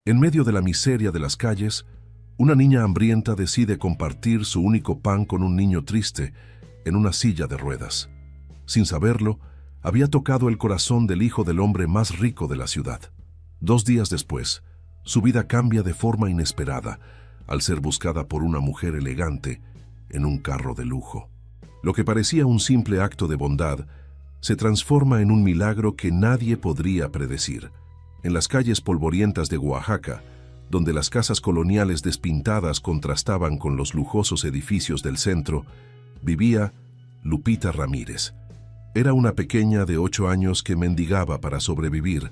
En medio de la miseria de las calles, una niña hambrienta decide compartir su único pan con un niño triste en una silla de ruedas. Sin saberlo, había tocado el corazón del hijo del hombre más rico de la ciudad. 2 días después, su vida cambia de forma inesperada al ser buscada por una mujer elegante en un carro de lujo. Lo que parecía un simple acto de bondad se transforma en un milagro que nadie podría predecir. En las calles polvorientas de Oaxaca, donde las casas coloniales despintadas contrastaban con los lujosos edificios del centro, vivía Lupita Ramírez. Era una pequeña de 8 años que mendigaba para sobrevivir,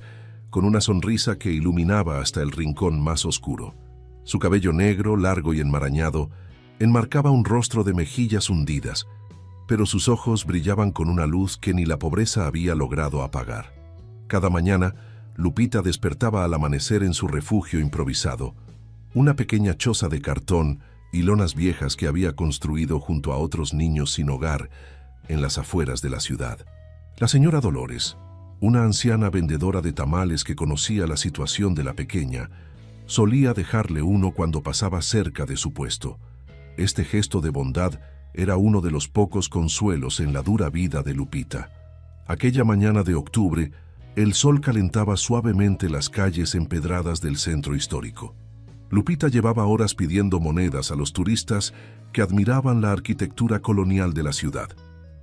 con una sonrisa que iluminaba hasta el rincón más oscuro. Su cabello negro, largo y enmarañado, enmarcaba un rostro de mejillas hundidas, pero sus ojos brillaban con una luz que ni la pobreza había logrado apagar. Cada mañana, Lupita despertaba al amanecer en su refugio improvisado, una pequeña choza de cartón y lonas viejas que había construido junto a otros niños sin hogar en las afueras de la ciudad. La señora Dolores, una anciana vendedora de tamales que conocía la situación de la pequeña, solía dejarle uno cuando pasaba cerca de su puesto. Este gesto de bondad era uno de los pocos consuelos en la dura vida de Lupita. Aquella mañana de octubre, el sol calentaba suavemente las calles empedradas del centro histórico. Lupita llevaba horas pidiendo monedas a los turistas que admiraban la arquitectura colonial de la ciudad.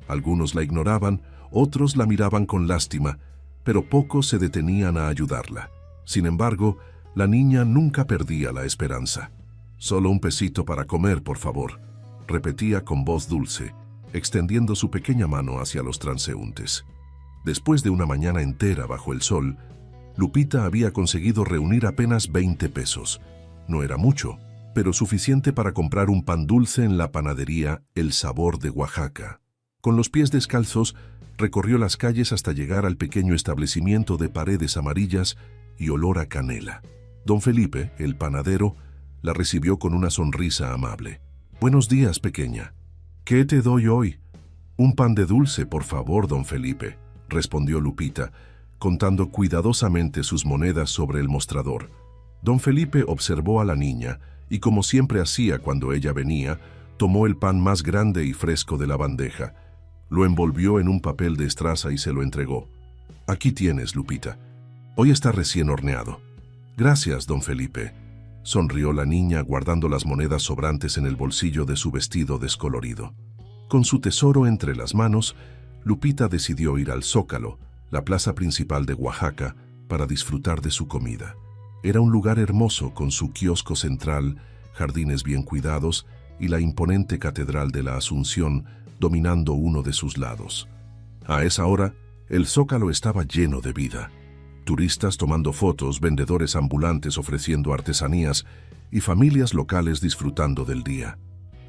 Algunos la ignoraban, otros la miraban con lástima, pero pocos se detenían a ayudarla. Sin embargo, la niña nunca perdía la esperanza. «Solo un pesito para comer, por favor», repetía con voz dulce, extendiendo su pequeña mano hacia los transeúntes. Después de una mañana entera bajo el sol, Lupita había conseguido reunir apenas 20 pesos. No era mucho, pero suficiente para comprar un pan dulce en la panadería El Sabor de Oaxaca. Con los pies descalzos, recorrió las calles hasta llegar al pequeño establecimiento de paredes amarillas y olor a canela. Don Felipe, el panadero, la recibió con una sonrisa amable. «Buenos días, pequeña. ¿Qué te doy hoy?» «Un pan de dulce, por favor, don Felipe», respondió Lupita, contando cuidadosamente sus monedas sobre el mostrador. Don Felipe observó a la niña y, como siempre hacía cuando ella venía, tomó el pan más grande y fresco de la bandeja. Lo envolvió en un papel de estraza y se lo entregó. «Aquí tienes, Lupita. Hoy está recién horneado». «Gracias, don Felipe», sonrió la niña guardando las monedas sobrantes en el bolsillo de su vestido descolorido. Con su tesoro entre las manos, Lupita decidió ir al Zócalo, la plaza principal de Oaxaca, para disfrutar de su comida. Era un lugar hermoso con su kiosco central, jardines bien cuidados y la imponente Catedral de la Asunción dominando uno de sus lados. A esa hora, el Zócalo estaba lleno de vida. Turistas tomando fotos, vendedores ambulantes ofreciendo artesanías y familias locales disfrutando del día.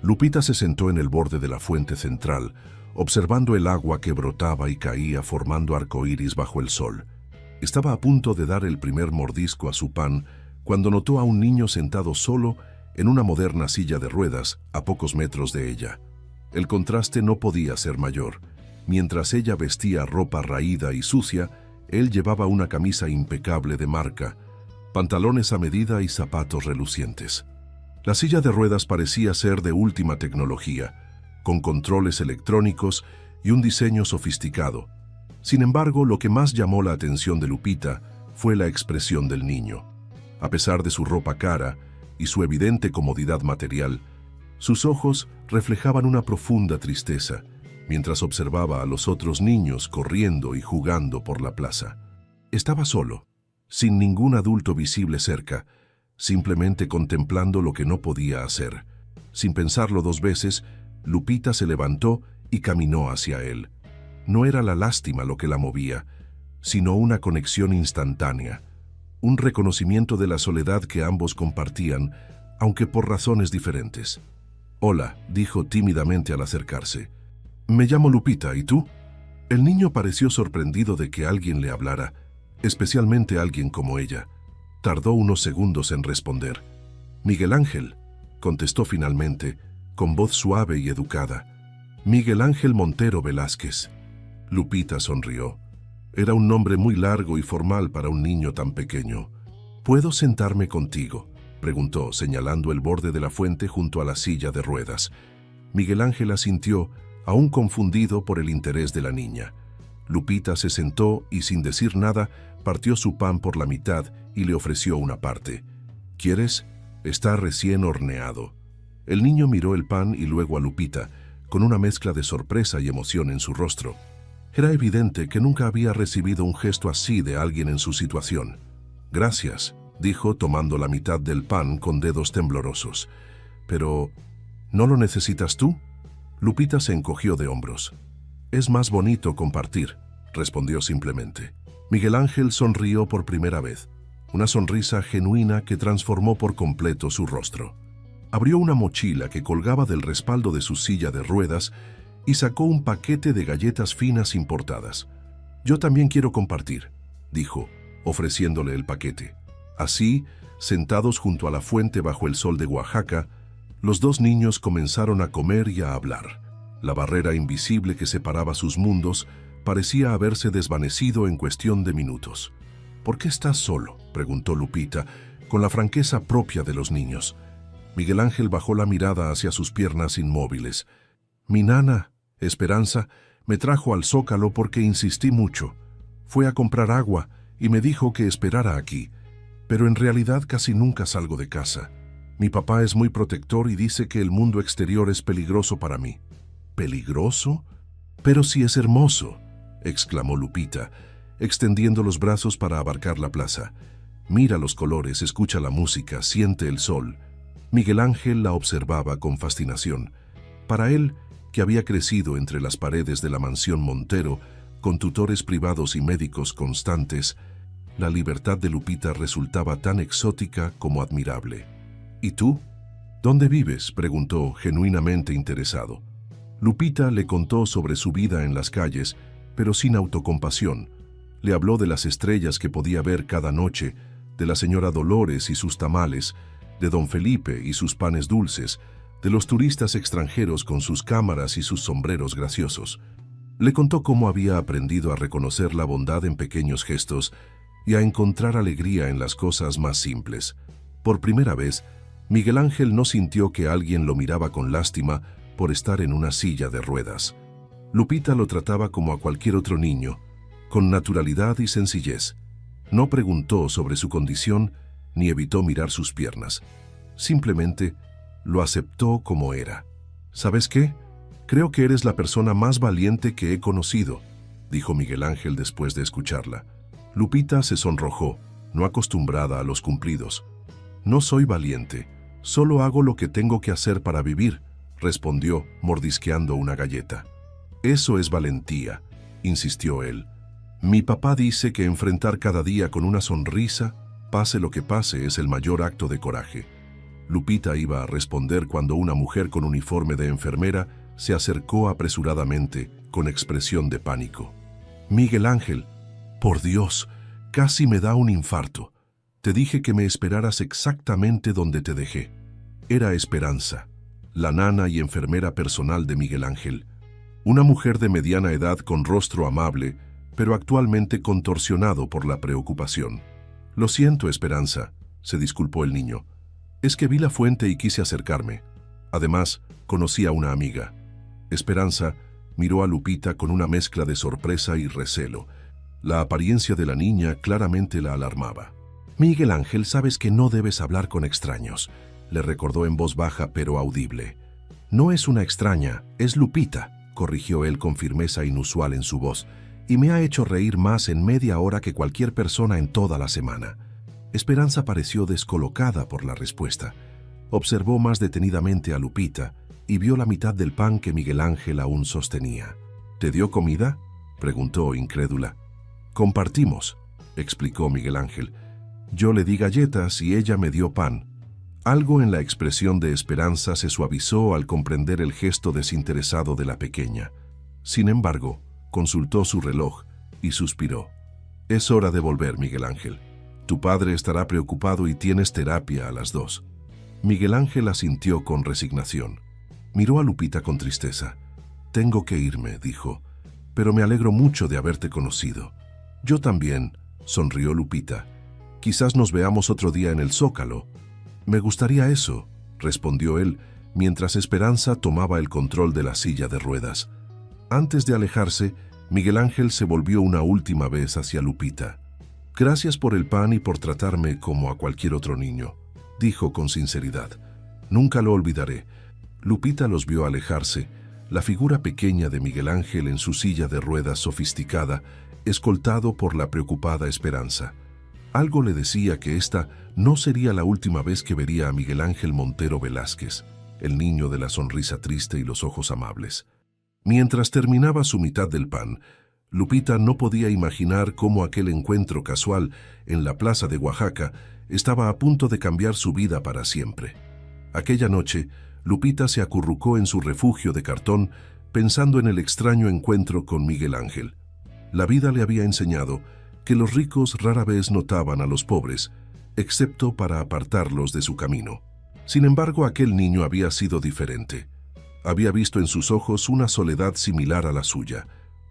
Lupita se sentó en el borde de la fuente central, observando el agua que brotaba y caía formando arcoíris bajo el sol. Estaba a punto de dar el primer mordisco a su pan cuando notó a un niño sentado solo en una moderna silla de ruedas a pocos metros de ella. El contraste no podía ser mayor. Mientras ella vestía ropa raída y sucia, él llevaba una camisa impecable de marca, pantalones a medida y zapatos relucientes. La silla de ruedas parecía ser de última tecnología, con controles electrónicos y un diseño sofisticado. Sin embargo, lo que más llamó la atención de Lupita fue la expresión del niño. A pesar de su ropa cara y su evidente comodidad material, sus ojos reflejaban una profunda tristeza, mientras observaba a los otros niños corriendo y jugando por la plaza. Estaba solo, sin ningún adulto visible cerca, simplemente contemplando lo que no podía hacer. Sin pensarlo 2 veces, Lupita se levantó y caminó hacia él. No era la lástima lo que la movía, sino una conexión instantánea, un reconocimiento de la soledad que ambos compartían, aunque por razones diferentes. «Hola», dijo tímidamente al acercarse. «Me llamo Lupita, ¿y tú?» El niño pareció sorprendido de que alguien le hablara, especialmente alguien como ella. Tardó unos segundos en responder. «Miguel Ángel», contestó finalmente, con voz suave y educada. «Miguel Ángel Montero Velázquez». Lupita sonrió. Era un nombre muy largo y formal para un niño tan pequeño. ¿Puedo sentarme contigo?, preguntó, señalando el borde de la fuente junto a la silla de ruedas. Miguel Ángel asintió, aún confundido por el interés de la niña. Lupita se sentó y, sin decir nada, partió su pan por la mitad y le ofreció una parte. ¿Quieres? Está recién horneado. El niño miró el pan y luego a Lupita, con una mezcla de sorpresa y emoción en su rostro. Era evidente que nunca había recibido un gesto así de alguien en su situación. «Gracias», dijo, tomando la mitad del pan con dedos temblorosos. «Pero, ¿no lo necesitas tú?». Lupita se encogió de hombros. «Es más bonito compartir», respondió simplemente. Miguel Ángel sonrió por primera vez, una sonrisa genuina que transformó por completo su rostro. Abrió una mochila que colgaba del respaldo de su silla de ruedas y sacó un paquete de galletas finas importadas. «Yo también quiero compartir», dijo, ofreciéndole el paquete. Así, sentados junto a la fuente bajo el sol de Oaxaca, los dos niños comenzaron a comer y a hablar. La barrera invisible que separaba sus mundos parecía haberse desvanecido en cuestión de minutos. «¿Por qué estás solo?», preguntó Lupita, con la franqueza propia de los niños. Miguel Ángel bajó la mirada hacia sus piernas inmóviles. «Mi nana, Esperanza, me trajo al Zócalo porque insistí mucho. Fue a comprar agua y me dijo que esperara aquí, pero en realidad casi nunca salgo de casa. Mi papá es muy protector y dice que el mundo exterior es peligroso para mí». «¿Peligroso? Pero sí es hermoso», exclamó Lupita, extendiendo los brazos para abarcar la plaza. «Mira los colores, escucha la música, siente el sol». Miguel Ángel la observaba con fascinación. Para él, que había crecido entre las paredes de la mansión Montero, con tutores privados y médicos constantes, la libertad de Lupita resultaba tan exótica como admirable. «¿Y tú? ¿Dónde vives?», preguntó, genuinamente interesado. Lupita le contó sobre su vida en las calles, pero sin autocompasión. Le habló de las estrellas que podía ver cada noche, de la señora Dolores y sus tamales, de don Felipe y sus panes dulces, de los turistas extranjeros con sus cámaras y sus sombreros graciosos. Le contó cómo había aprendido a reconocer la bondad en pequeños gestos y a encontrar alegría en las cosas más simples. Por primera vez, Miguel Ángel no sintió que alguien lo miraba con lástima por estar en una silla de ruedas. Lupita lo trataba como a cualquier otro niño, con naturalidad y sencillez. No preguntó sobre su condición ni evitó mirar sus piernas. Simplemente lo aceptó como era. «¿Sabes qué? Creo que eres la persona más valiente que he conocido», dijo Miguel Ángel después de escucharla. Lupita se sonrojó, no acostumbrada a los cumplidos. «No soy valiente, solo hago lo que tengo que hacer para vivir», respondió, mordisqueando una galleta. «Eso es valentía», insistió él. «Mi papá dice que enfrentar cada día con una sonrisa, pase lo que pase, es el mayor acto de coraje». Lupita iba a responder cuando una mujer con uniforme de enfermera se acercó apresuradamente, con expresión de pánico. «Miguel Ángel, por Dios, casi me da un infarto. Te dije que me esperaras exactamente donde te dejé». Era Esperanza, la nana y enfermera personal de Miguel Ángel. Una mujer de mediana edad con rostro amable, pero actualmente contorsionado por la preocupación. «Lo siento, Esperanza», se disculpó el niño. «Es que vi la fuente y quise acercarme. Además, conocí a una amiga». Esperanza miró a Lupita con una mezcla de sorpresa y recelo. La apariencia de la niña claramente la alarmaba. «Miguel Ángel, sabes que no debes hablar con extraños», le recordó en voz baja pero audible. «No es una extraña, es Lupita», corrigió él con firmeza inusual en su voz, «y me ha hecho reír más en media hora que cualquier persona en toda la semana». Esperanza pareció descolocada por la respuesta. Observó más detenidamente a Lupita y vio la mitad del pan que Miguel Ángel aún sostenía. «¿Te dio comida?», preguntó incrédula. «Compartimos», explicó Miguel Ángel. «Yo le di galletas y ella me dio pan». Algo en la expresión de Esperanza se suavizó al comprender el gesto desinteresado de la pequeña. Sin embargo, consultó su reloj y suspiró. «Es hora de volver, Miguel Ángel. Tu padre estará preocupado y tienes terapia a las 2». Miguel Ángel asintió con resignación. Miró a Lupita con tristeza. «Tengo que irme», dijo, «pero me alegro mucho de haberte conocido». «Yo también», sonrió Lupita. Quizás nos veamos otro día en el Zócalo. Me gustaría eso, respondió él, mientras Esperanza tomaba el control de la silla de ruedas. Antes de alejarse, Miguel Ángel se volvió una última vez hacia Lupita. Gracias por el pan y por tratarme como a cualquier otro niño, dijo con sinceridad. Nunca lo olvidaré. Lupita los vio alejarse, la figura pequeña de Miguel Ángel en su silla de ruedas sofisticada, escoltado por la preocupada Esperanza. Algo le decía que esta no sería la última vez que vería a Miguel Ángel Montero Velázquez, el niño de la sonrisa triste y los ojos amables. Mientras terminaba su mitad del pan, Lupita no podía imaginar cómo aquel encuentro casual en la plaza de Oaxaca estaba a punto de cambiar su vida para siempre. Aquella noche, Lupita se acurrucó en su refugio de cartón pensando en el extraño encuentro con Miguel Ángel. La vida le había enseñado que los ricos rara vez notaban a los pobres, excepto para apartarlos de su camino. Sin embargo, aquel niño había sido diferente. Había visto en sus ojos una soledad similar a la suya,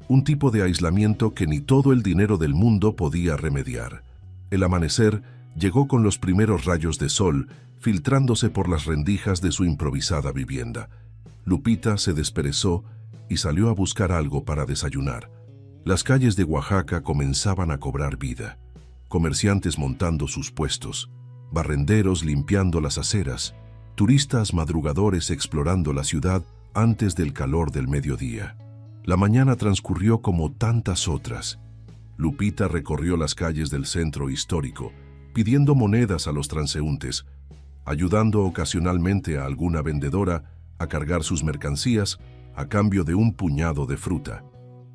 un tipo de aislamiento que ni todo el dinero del mundo podía remediar. El amanecer llegó con los primeros rayos de sol, filtrándose por las rendijas de su improvisada vivienda. Lupita se desperezó y salió a buscar algo para desayunar. Las calles de Oaxaca comenzaban a cobrar vida. Comerciantes montando sus puestos, barrenderos limpiando las aceras, turistas madrugadores explorando la ciudad antes del calor del mediodía. La mañana transcurrió como tantas otras. Lupita recorrió las calles del centro histórico, pidiendo monedas a los transeúntes, ayudando ocasionalmente a alguna vendedora a cargar sus mercancías a cambio de un puñado de fruta.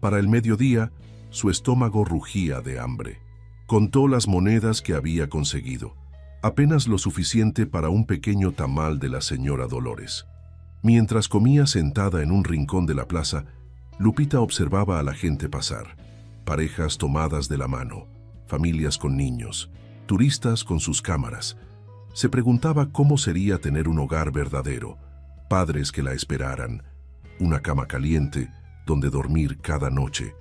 Para el mediodía, su estómago rugía de hambre. Contó las monedas que había conseguido, apenas lo suficiente para un pequeño tamal de la señora Dolores. Mientras comía sentada en un rincón de la plaza, Lupita observaba a la gente pasar, parejas tomadas de la mano, familias con niños, turistas con sus cámaras. Se preguntaba cómo sería tener un hogar verdadero, padres que la esperaran, una cama caliente donde dormir cada noche.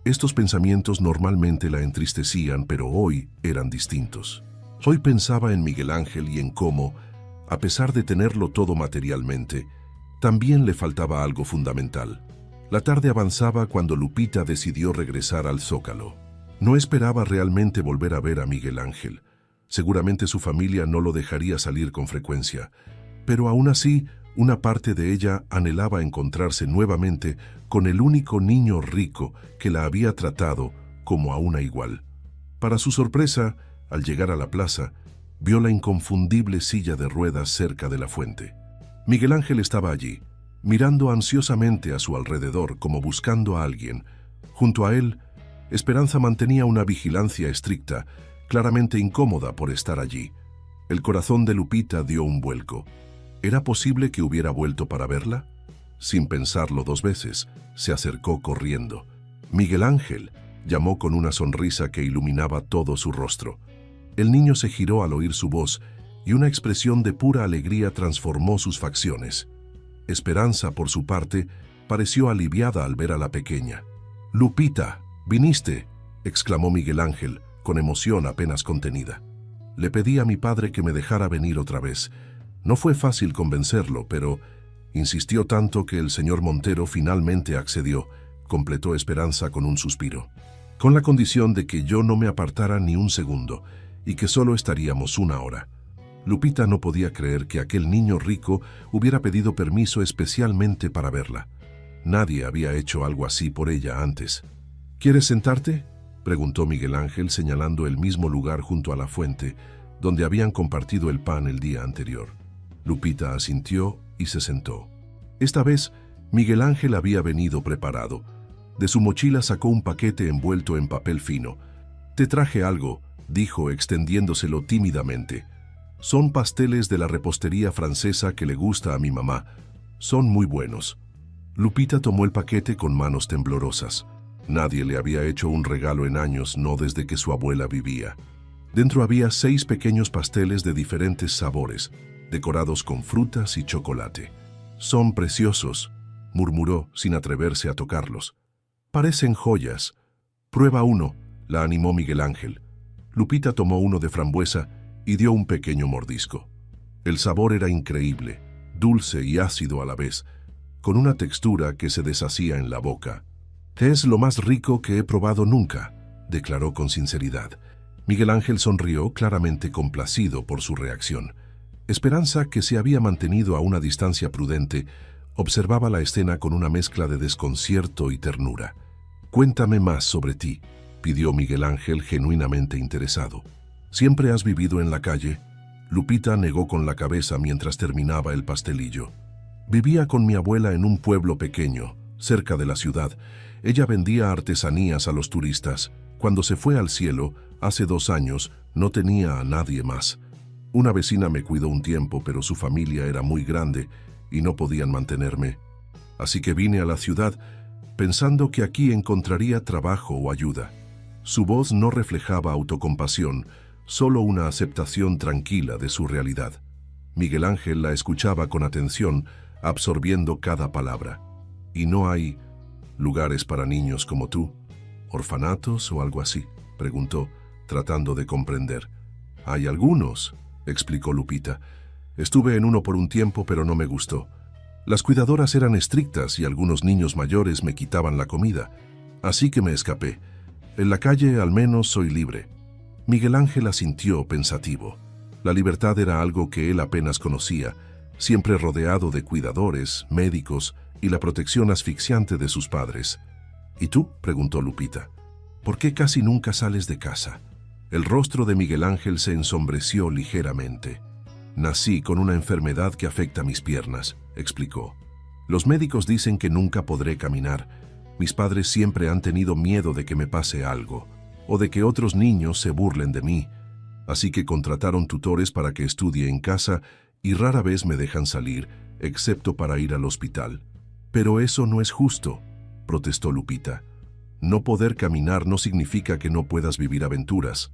Estos pensamientos normalmente la entristecían, pero hoy eran distintos. Hoy pensaba en Miguel Ángel y en cómo, a pesar de tenerlo todo materialmente, también le faltaba algo fundamental. La tarde avanzaba cuando Lupita decidió regresar al Zócalo. No esperaba realmente volver a ver a Miguel Ángel. Seguramente su familia no lo dejaría salir con frecuencia, pero aún así, una parte de ella anhelaba encontrarse nuevamente con el único niño rico que la había tratado como a una igual. Para su sorpresa, al llegar a la plaza, vio la inconfundible silla de ruedas cerca de la fuente. Miguel Ángel estaba allí, mirando ansiosamente a su alrededor como buscando a alguien. Junto a él, Esperanza mantenía una vigilancia estricta, claramente incómoda por estar allí. El corazón de Lupita dio un vuelco. ¿Era posible que hubiera vuelto para verla? Sin pensarlo dos veces, se acercó corriendo. «Miguel Ángel», llamó con una sonrisa que iluminaba todo su rostro. El niño se giró al oír su voz y una expresión de pura alegría transformó sus facciones. Esperanza, por su parte, pareció aliviada al ver a la pequeña. «Lupita, viniste», exclamó Miguel Ángel, con emoción apenas contenida. «Le pedí a mi padre que me dejara venir otra vez. No fue fácil convencerlo, pero insistió tanto que el señor Montero finalmente accedió», completó Esperanza con un suspiro. «Con la condición de que yo no me apartara ni un segundo y que solo estaríamos una hora». Lupita no podía creer que aquel niño rico hubiera pedido permiso especialmente para verla. Nadie había hecho algo así por ella antes. «¿Quieres sentarte?», preguntó Miguel Ángel señalando el mismo lugar junto a la fuente donde habían compartido el pan el día anterior. Lupita asintió y se sentó. Esta vez, Miguel Ángel había venido preparado. De su mochila sacó un paquete envuelto en papel fino. «Te traje algo», dijo extendiéndoselo tímidamente. «Son pasteles de la repostería francesa que le gusta a mi mamá. Son muy buenos». Lupita tomó el paquete con manos temblorosas. Nadie le había hecho un regalo en años, no desde que su abuela vivía. Dentro había 6 pequeños pasteles de diferentes sabores, decorados con frutas y chocolate. «Son preciosos», murmuró sin atreverse a tocarlos. «Parecen joyas». «Prueba uno», la animó Miguel Ángel. Lupita tomó uno de frambuesa y dio un pequeño mordisco. El sabor era increíble, dulce y ácido a la vez, con una textura que se deshacía en la boca. «Es lo más rico que he probado nunca», declaró con sinceridad. Miguel Ángel sonrió, claramente complacido por su reacción. Esperanza, que se había mantenido a una distancia prudente, observaba la escena con una mezcla de desconcierto y ternura. «Cuéntame más sobre ti», pidió Miguel Ángel, genuinamente interesado. «¿Siempre has vivido en la calle?». Lupita negó con la cabeza mientras terminaba el pastelillo. «Vivía con mi abuela en un pueblo pequeño, cerca de la ciudad. Ella vendía artesanías a los turistas. Cuando se fue al cielo, hace 2 años, no tenía a nadie más. Una vecina me cuidó un tiempo, pero su familia era muy grande y no podían mantenerme. Así que vine a la ciudad pensando que aquí encontraría trabajo o ayuda». Su voz no reflejaba autocompasión, solo una aceptación tranquila de su realidad. Miguel Ángel la escuchaba con atención, absorbiendo cada palabra. «¿Y no hay lugares para niños como tú? ¿Orfanatos o algo así?», preguntó, tratando de comprender. «Hay algunos», explicó Lupita. «Estuve en uno por un tiempo, pero no me gustó. Las cuidadoras eran estrictas y algunos niños mayores me quitaban la comida, así que me escapé. En la calle al menos soy libre». Miguel Ángel asintió pensativo. La libertad era algo que él apenas conocía, siempre rodeado de cuidadores, médicos y la protección asfixiante de sus padres. «¿Y tú?», preguntó Lupita. «¿Por qué casi nunca sales de casa?». El rostro de Miguel Ángel se ensombreció ligeramente. «Nací con una enfermedad que afecta mis piernas», explicó. «Los médicos dicen que nunca podré caminar. Mis padres siempre han tenido miedo de que me pase algo, o de que otros niños se burlen de mí. Así que contrataron tutores para que estudie en casa y rara vez me dejan salir, excepto para ir al hospital». «Pero eso no es justo», protestó Lupita. «No poder caminar no significa que no puedas vivir aventuras».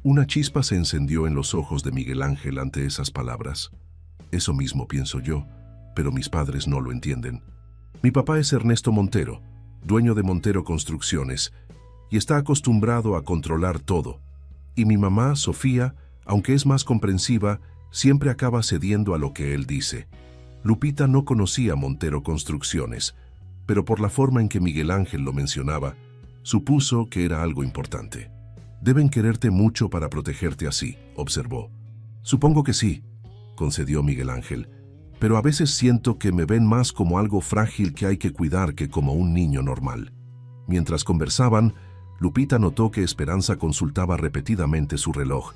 Una chispa se encendió en los ojos de Miguel Ángel ante esas palabras. «Eso mismo pienso yo, pero mis padres no lo entienden. Mi papá es Ernesto Montero, dueño de Montero Construcciones, y está acostumbrado a controlar todo. Y mi mamá, Sofía, aunque es más comprensiva, siempre acaba cediendo a lo que él dice». Lupita no conocía Montero Construcciones, pero por la forma en que Miguel Ángel lo mencionaba, supuso que era algo importante. «Deben quererte mucho para protegerte así», observó. «Supongo que sí», concedió Miguel Ángel, «pero a veces siento que me ven más como algo frágil que hay que cuidar que como un niño normal». Mientras conversaban, Lupita notó que Esperanza consultaba repetidamente su reloj,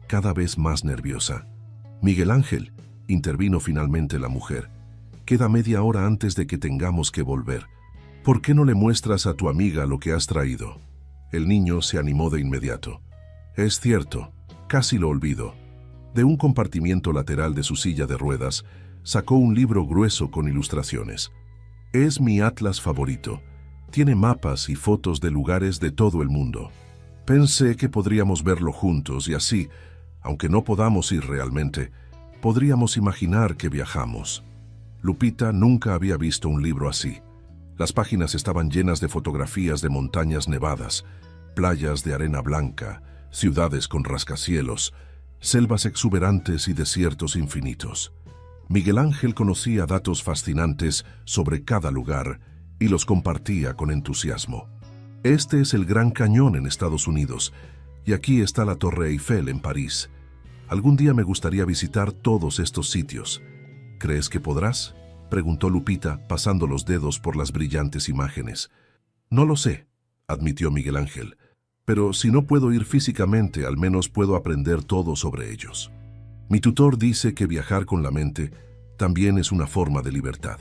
cada vez más nerviosa. «Miguel Ángel», intervino finalmente la mujer, «queda media hora antes de que tengamos que volver. ¿Por qué no le muestras a tu amiga lo que has traído?». El niño se animó de inmediato. «Es cierto, casi lo olvido». De un compartimiento lateral de su silla de ruedas, sacó un libro grueso con ilustraciones. «Es mi atlas favorito. Tiene mapas y fotos de lugares de todo el mundo. Pensé que podríamos verlo juntos y así, aunque no podamos ir realmente, podríamos imaginar que viajamos». Lupita nunca había visto un libro así. Las páginas estaban llenas de fotografías de montañas nevadas, playas de arena blanca, ciudades con rascacielos, selvas exuberantes y desiertos infinitos. Miguel Ángel conocía datos fascinantes sobre cada lugar y los compartía con entusiasmo. «Este es el Gran Cañón en Estados Unidos, y aquí está la Torre Eiffel en París. Algún día me gustaría visitar todos estos sitios. ¿Crees que podrás?», preguntó Lupita, pasando los dedos por las brillantes imágenes. «No lo sé», admitió Miguel Ángel, «pero si no puedo ir físicamente, al menos puedo aprender todo sobre ellos. Mi tutor dice que viajar con la mente también es una forma de libertad».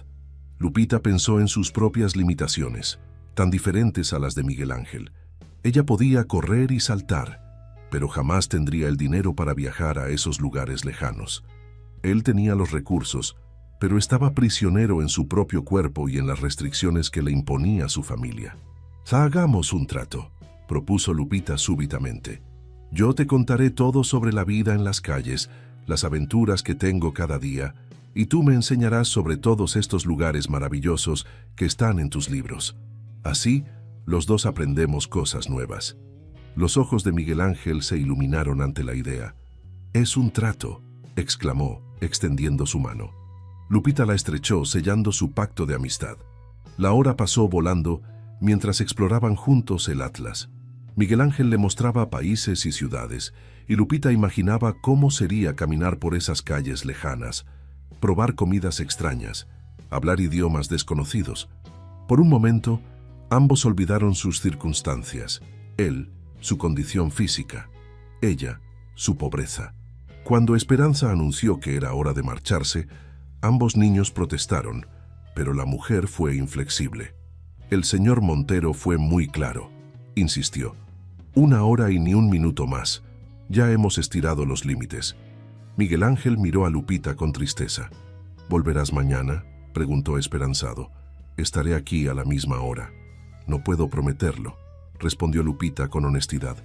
Lupita pensó en sus propias limitaciones, tan diferentes a las de Miguel Ángel. Ella podía correr y saltar, pero jamás tendría el dinero para viajar a esos lugares lejanos. Él tenía los recursos, pero estaba prisionero en su propio cuerpo y en las restricciones que le imponía su familia. «Hagamos un trato», propuso Lupita súbitamente. «Yo te contaré todo sobre la vida en las calles, las aventuras que tengo cada día, y tú me enseñarás sobre todos estos lugares maravillosos que están en tus libros. Así, los dos aprendemos cosas nuevas». Los ojos de Miguel Ángel se iluminaron ante la idea. «Es un trato», exclamó, extendiendo su mano. Lupita la estrechó, sellando su pacto de amistad. La hora pasó volando mientras exploraban juntos el Atlas. Miguel Ángel le mostraba países y ciudades, y Lupita imaginaba cómo sería caminar por esas calles lejanas, probar comidas extrañas, hablar idiomas desconocidos. Por un momento, ambos olvidaron sus circunstancias. Él, su condición física; ella, su pobreza. Cuando Esperanza anunció que era hora de marcharse, ambos niños protestaron, pero la mujer fue inflexible. El señor Montero fue muy claro. Insistió: 1 hora y ni un minuto más. Ya hemos estirado los límites. Miguel Ángel miró a Lupita con tristeza. «¿Volverás mañana?», preguntó esperanzado. «Estaré aquí a la misma hora». «No puedo prometerlo», respondió Lupita con honestidad.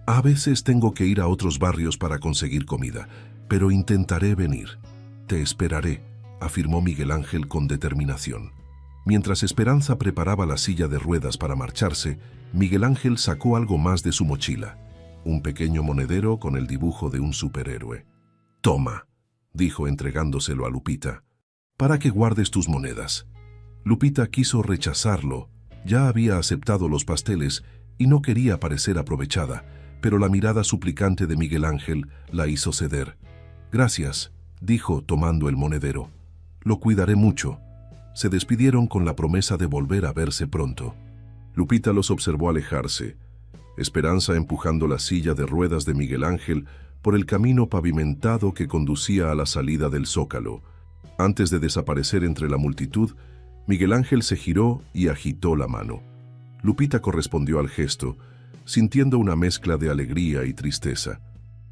«A veces tengo que ir a otros barrios para conseguir comida, pero intentaré venir». «Te esperaré», afirmó Miguel Ángel con determinación. Mientras Esperanza preparaba la silla de ruedas para marcharse, Miguel Ángel sacó algo más de su mochila: un pequeño monedero con el dibujo de un superhéroe. «Toma», dijo entregándoselo a Lupita, «para que guardes tus monedas». Lupita quiso rechazarlo. Ya había aceptado los pasteles y no quería parecer aprovechada, pero la mirada suplicante de Miguel Ángel la hizo ceder. «Gracias», dijo tomando el monedero. «Lo cuidaré mucho». Se despidieron con la promesa de volver a verse pronto. Lupita los observó alejarse, Esperanza empujando la silla de ruedas de Miguel Ángel por el camino pavimentado que conducía a la salida del Zócalo. Antes de desaparecer entre la multitud, Miguel Ángel se giró y agitó la mano. Lupita correspondió al gesto, sintiendo una mezcla de alegría y tristeza.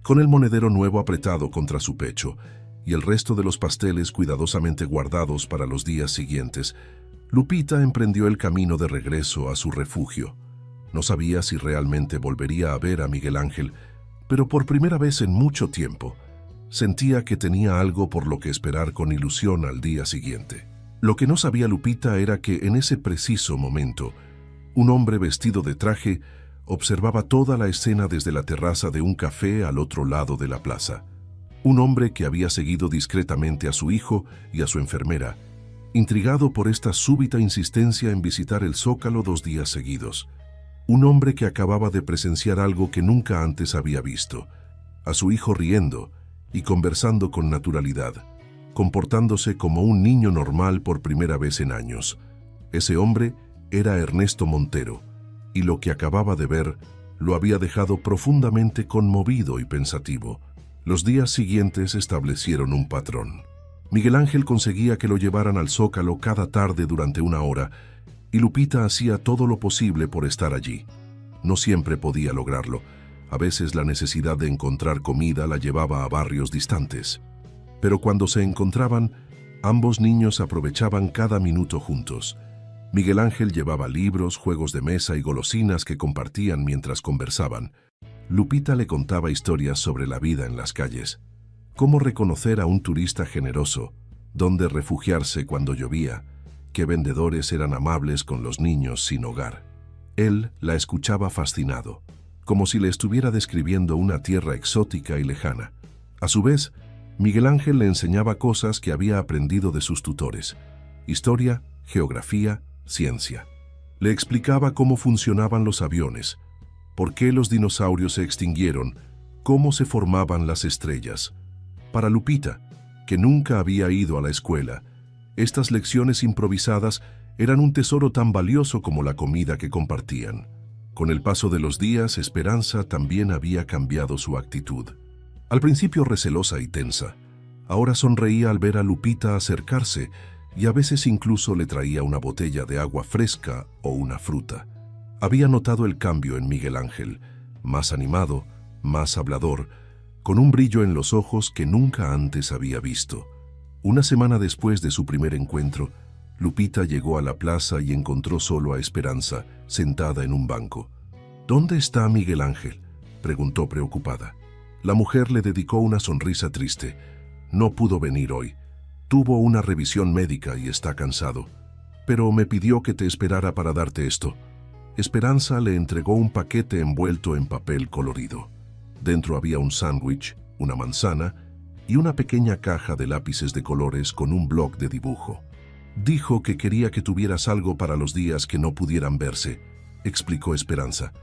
Con el monedero nuevo apretado contra su pecho y el resto de los pasteles cuidadosamente guardados para los días siguientes, Lupita emprendió el camino de regreso a su refugio. No sabía si realmente volvería a ver a Miguel Ángel, pero por primera vez en mucho tiempo, sentía que tenía algo por lo que esperar con ilusión al día siguiente. Lo que no sabía Lupita era que en ese preciso momento, un hombre vestido de traje observaba toda la escena desde la terraza de un café al otro lado de la plaza. Un hombre que había seguido discretamente a su hijo y a su enfermera, intrigado por esta súbita insistencia en visitar el Zócalo 2 días seguidos. Un hombre que acababa de presenciar algo que nunca antes había visto: a su hijo riendo y conversando con naturalidad, comportándose como un niño normal por primera vez en años. Ese hombre era Ernesto Montero, y lo que acababa de ver lo había dejado profundamente conmovido y pensativo. Los días siguientes establecieron un patrón. Miguel Ángel conseguía que lo llevaran al Zócalo cada tarde durante 1 hora, y Lupita hacía todo lo posible por estar allí. No siempre podía lograrlo. A veces la necesidad de encontrar comida la llevaba a barrios distantes. Pero cuando se encontraban, ambos niños aprovechaban cada minuto juntos. Miguel Ángel llevaba libros, juegos de mesa y golosinas que compartían mientras conversaban. Lupita le contaba historias sobre la vida en las calles, cómo reconocer a un turista generoso, dónde refugiarse cuando llovía, qué vendedores eran amables con los niños sin hogar. Él la escuchaba fascinado, como si le estuviera describiendo una tierra exótica y lejana. A su vez, Miguel Ángel le enseñaba cosas que había aprendido de sus tutores: historia, geografía, ciencia. Le explicaba cómo funcionaban los aviones, por qué los dinosaurios se extinguieron, cómo se formaban las estrellas. Para Lupita, que nunca había ido a la escuela, estas lecciones improvisadas eran un tesoro tan valioso como la comida que compartían. Con el paso de los días, Esperanza también había cambiado su actitud. Al principio recelosa y tensa, ahora sonreía al ver a Lupita acercarse y a veces incluso le traía una botella de agua fresca o una fruta. Había notado el cambio en Miguel Ángel, más animado, más hablador, con un brillo en los ojos que nunca antes había visto. 1 semana después de su primer encuentro, Lupita llegó a la plaza y encontró solo a Esperanza, sentada en un banco. «¿Dónde está Miguel Ángel?», preguntó preocupada. La mujer le dedicó una sonrisa triste. «No pudo venir hoy. Tuvo una revisión médica y está cansado. Pero me pidió que te esperara para darte esto». Esperanza le entregó un paquete envuelto en papel colorido. Dentro había un sándwich, una manzana y una pequeña caja de lápices de colores con un bloc de dibujo. Dijo que quería que tuvieras algo para los días que no pudieran verse, explicó Esperanza,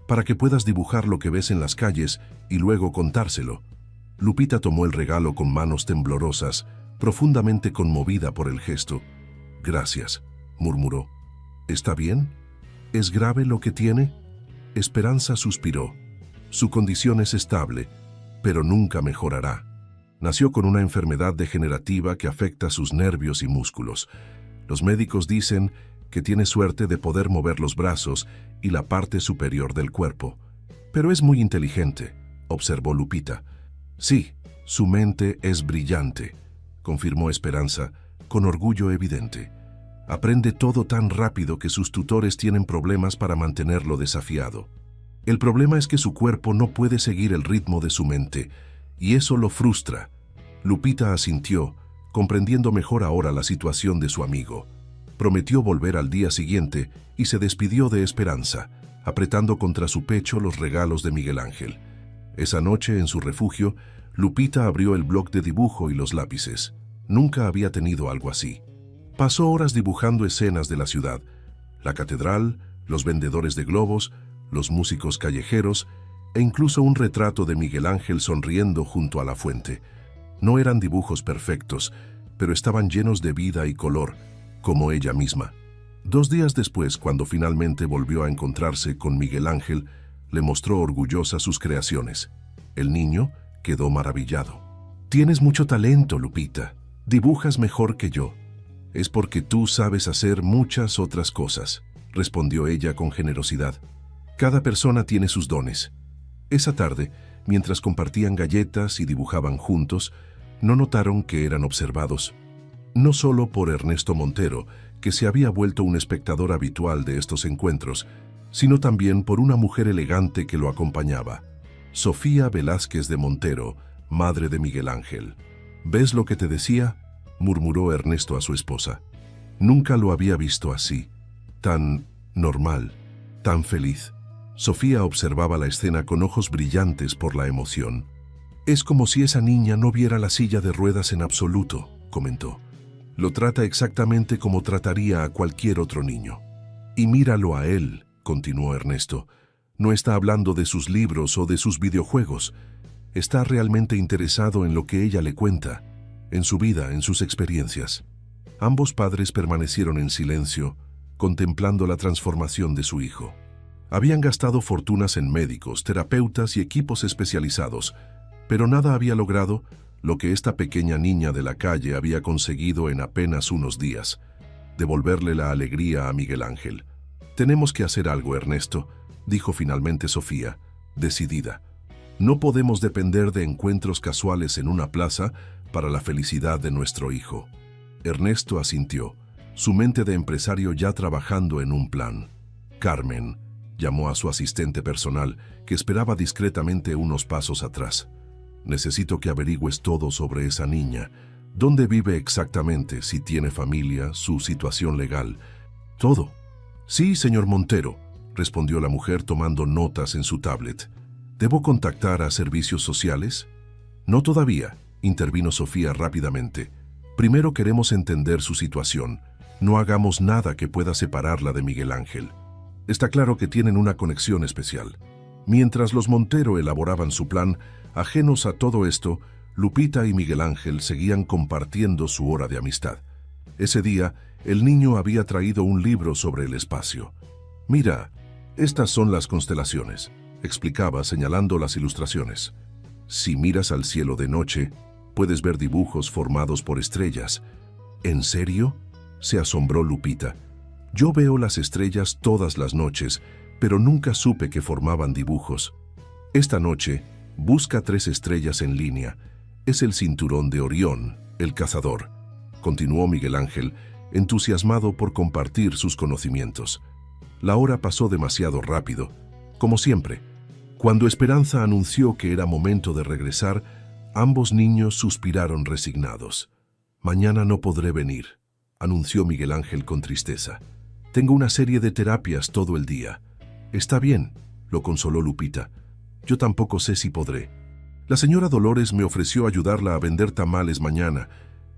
para que puedas dibujar lo que ves en las calles y luego contárselo. Lupita tomó el regalo con manos temblorosas, profundamente conmovida por el gesto. «Gracias», murmuró. «¿Está bien? ¿Es grave lo que tiene?» Esperanza suspiró. Su condición es estable, pero nunca mejorará. Nació con una enfermedad degenerativa que afecta sus nervios y músculos. Los médicos dicen que tiene suerte de poder mover los brazos y la parte superior del cuerpo. Pero es muy inteligente, observó Lupita. Sí, su mente es brillante, confirmó Esperanza, con orgullo evidente. Aprende todo tan rápido que sus tutores tienen problemas para mantenerlo desafiado. El problema es que su cuerpo no puede seguir el ritmo de su mente, y eso lo frustra. Lupita asintió, comprendiendo mejor ahora la situación de su amigo. Prometió volver al día siguiente y se despidió de Esperanza, apretando contra su pecho los regalos de Miguel Ángel. Esa noche, en su refugio, Lupita abrió el bloc de dibujo y los lápices. Nunca había tenido algo así. Pasó horas dibujando escenas de la ciudad, la catedral, los vendedores de globos, los músicos callejeros e incluso un retrato de Miguel Ángel sonriendo junto a la fuente. No eran dibujos perfectos, pero estaban llenos de vida y color, como ella misma. 2 días después, cuando finalmente volvió a encontrarse con Miguel Ángel, le mostró orgullosa sus creaciones. El niño quedó maravillado. «Tienes mucho talento, Lupita. Dibujas mejor que yo». «Es porque tú sabes hacer muchas otras cosas», respondió ella con generosidad. «Cada persona tiene sus dones». Esa tarde, mientras compartían galletas y dibujaban juntos, no notaron que eran observados. No solo por Ernesto Montero, que se había vuelto un espectador habitual de estos encuentros, sino también por una mujer elegante que lo acompañaba, Sofía Velázquez de Montero, madre de Miguel Ángel. «¿Ves lo que te decía?», murmuró Ernesto a su esposa. Nunca lo había visto así, tan normal, tan feliz. Sofía observaba la escena con ojos brillantes por la emoción. «Es como si esa niña no viera la silla de ruedas en absoluto», comentó. «Lo trata exactamente como trataría a cualquier otro niño». «Y míralo a él», continuó Ernesto. «No está hablando de sus libros o de sus videojuegos. Está realmente interesado en lo que ella le cuenta, en su vida, en sus experiencias». Ambos padres permanecieron en silencio, contemplando la transformación de su hijo. Habían gastado fortunas en médicos, terapeutas y equipos especializados, pero nada había logrado lo que esta pequeña niña de la calle había conseguido en apenas unos días: devolverle la alegría a Miguel Ángel. «Tenemos que hacer algo, Ernesto», dijo finalmente Sofía, decidida. «No podemos depender de encuentros casuales en una plaza para la felicidad de nuestro hijo». Ernesto asintió, su mente de empresario ya trabajando en un plan. «Carmen», llamó a su asistente personal, que esperaba discretamente unos pasos atrás. «Necesito que averigües todo sobre esa niña. ¿Dónde vive exactamente? Si tiene familia, su situación legal. Todo». «Sí, señor Montero», respondió la mujer tomando notas en su tablet. «¿Debo contactar a servicios sociales?» «No todavía», intervino Sofía rápidamente. «Primero queremos entender su situación. No hagamos nada que pueda separarla de Miguel Ángel. Está claro que tienen una conexión especial». Mientras los Montero elaboraban su plan, ajenos a todo esto, Lupita y Miguel Ángel seguían compartiendo su hora de amistad. Ese día, el niño había traído un libro sobre el espacio. «Mira, estas son las constelaciones», explicaba señalando las ilustraciones. «Si miras al cielo de noche, puedes ver dibujos formados por estrellas». «¿En serio?», se asombró Lupita. «Yo veo las estrellas todas las noches, pero nunca supe que formaban dibujos. Esta noche, busca 3 estrellas en línea. Es el cinturón de Orión, el cazador», continuó Miguel Ángel, entusiasmado por compartir sus conocimientos. La hora pasó demasiado rápido, como siempre. Cuando Esperanza anunció que era momento de regresar, ambos niños suspiraron resignados. «Mañana no podré venir», anunció Miguel Ángel con tristeza. Tengo una serie de terapias todo el día. Está bien, lo consoló Lupita. Yo tampoco sé si podré. La señora Dolores me ofreció ayudarla a vender tamales mañana,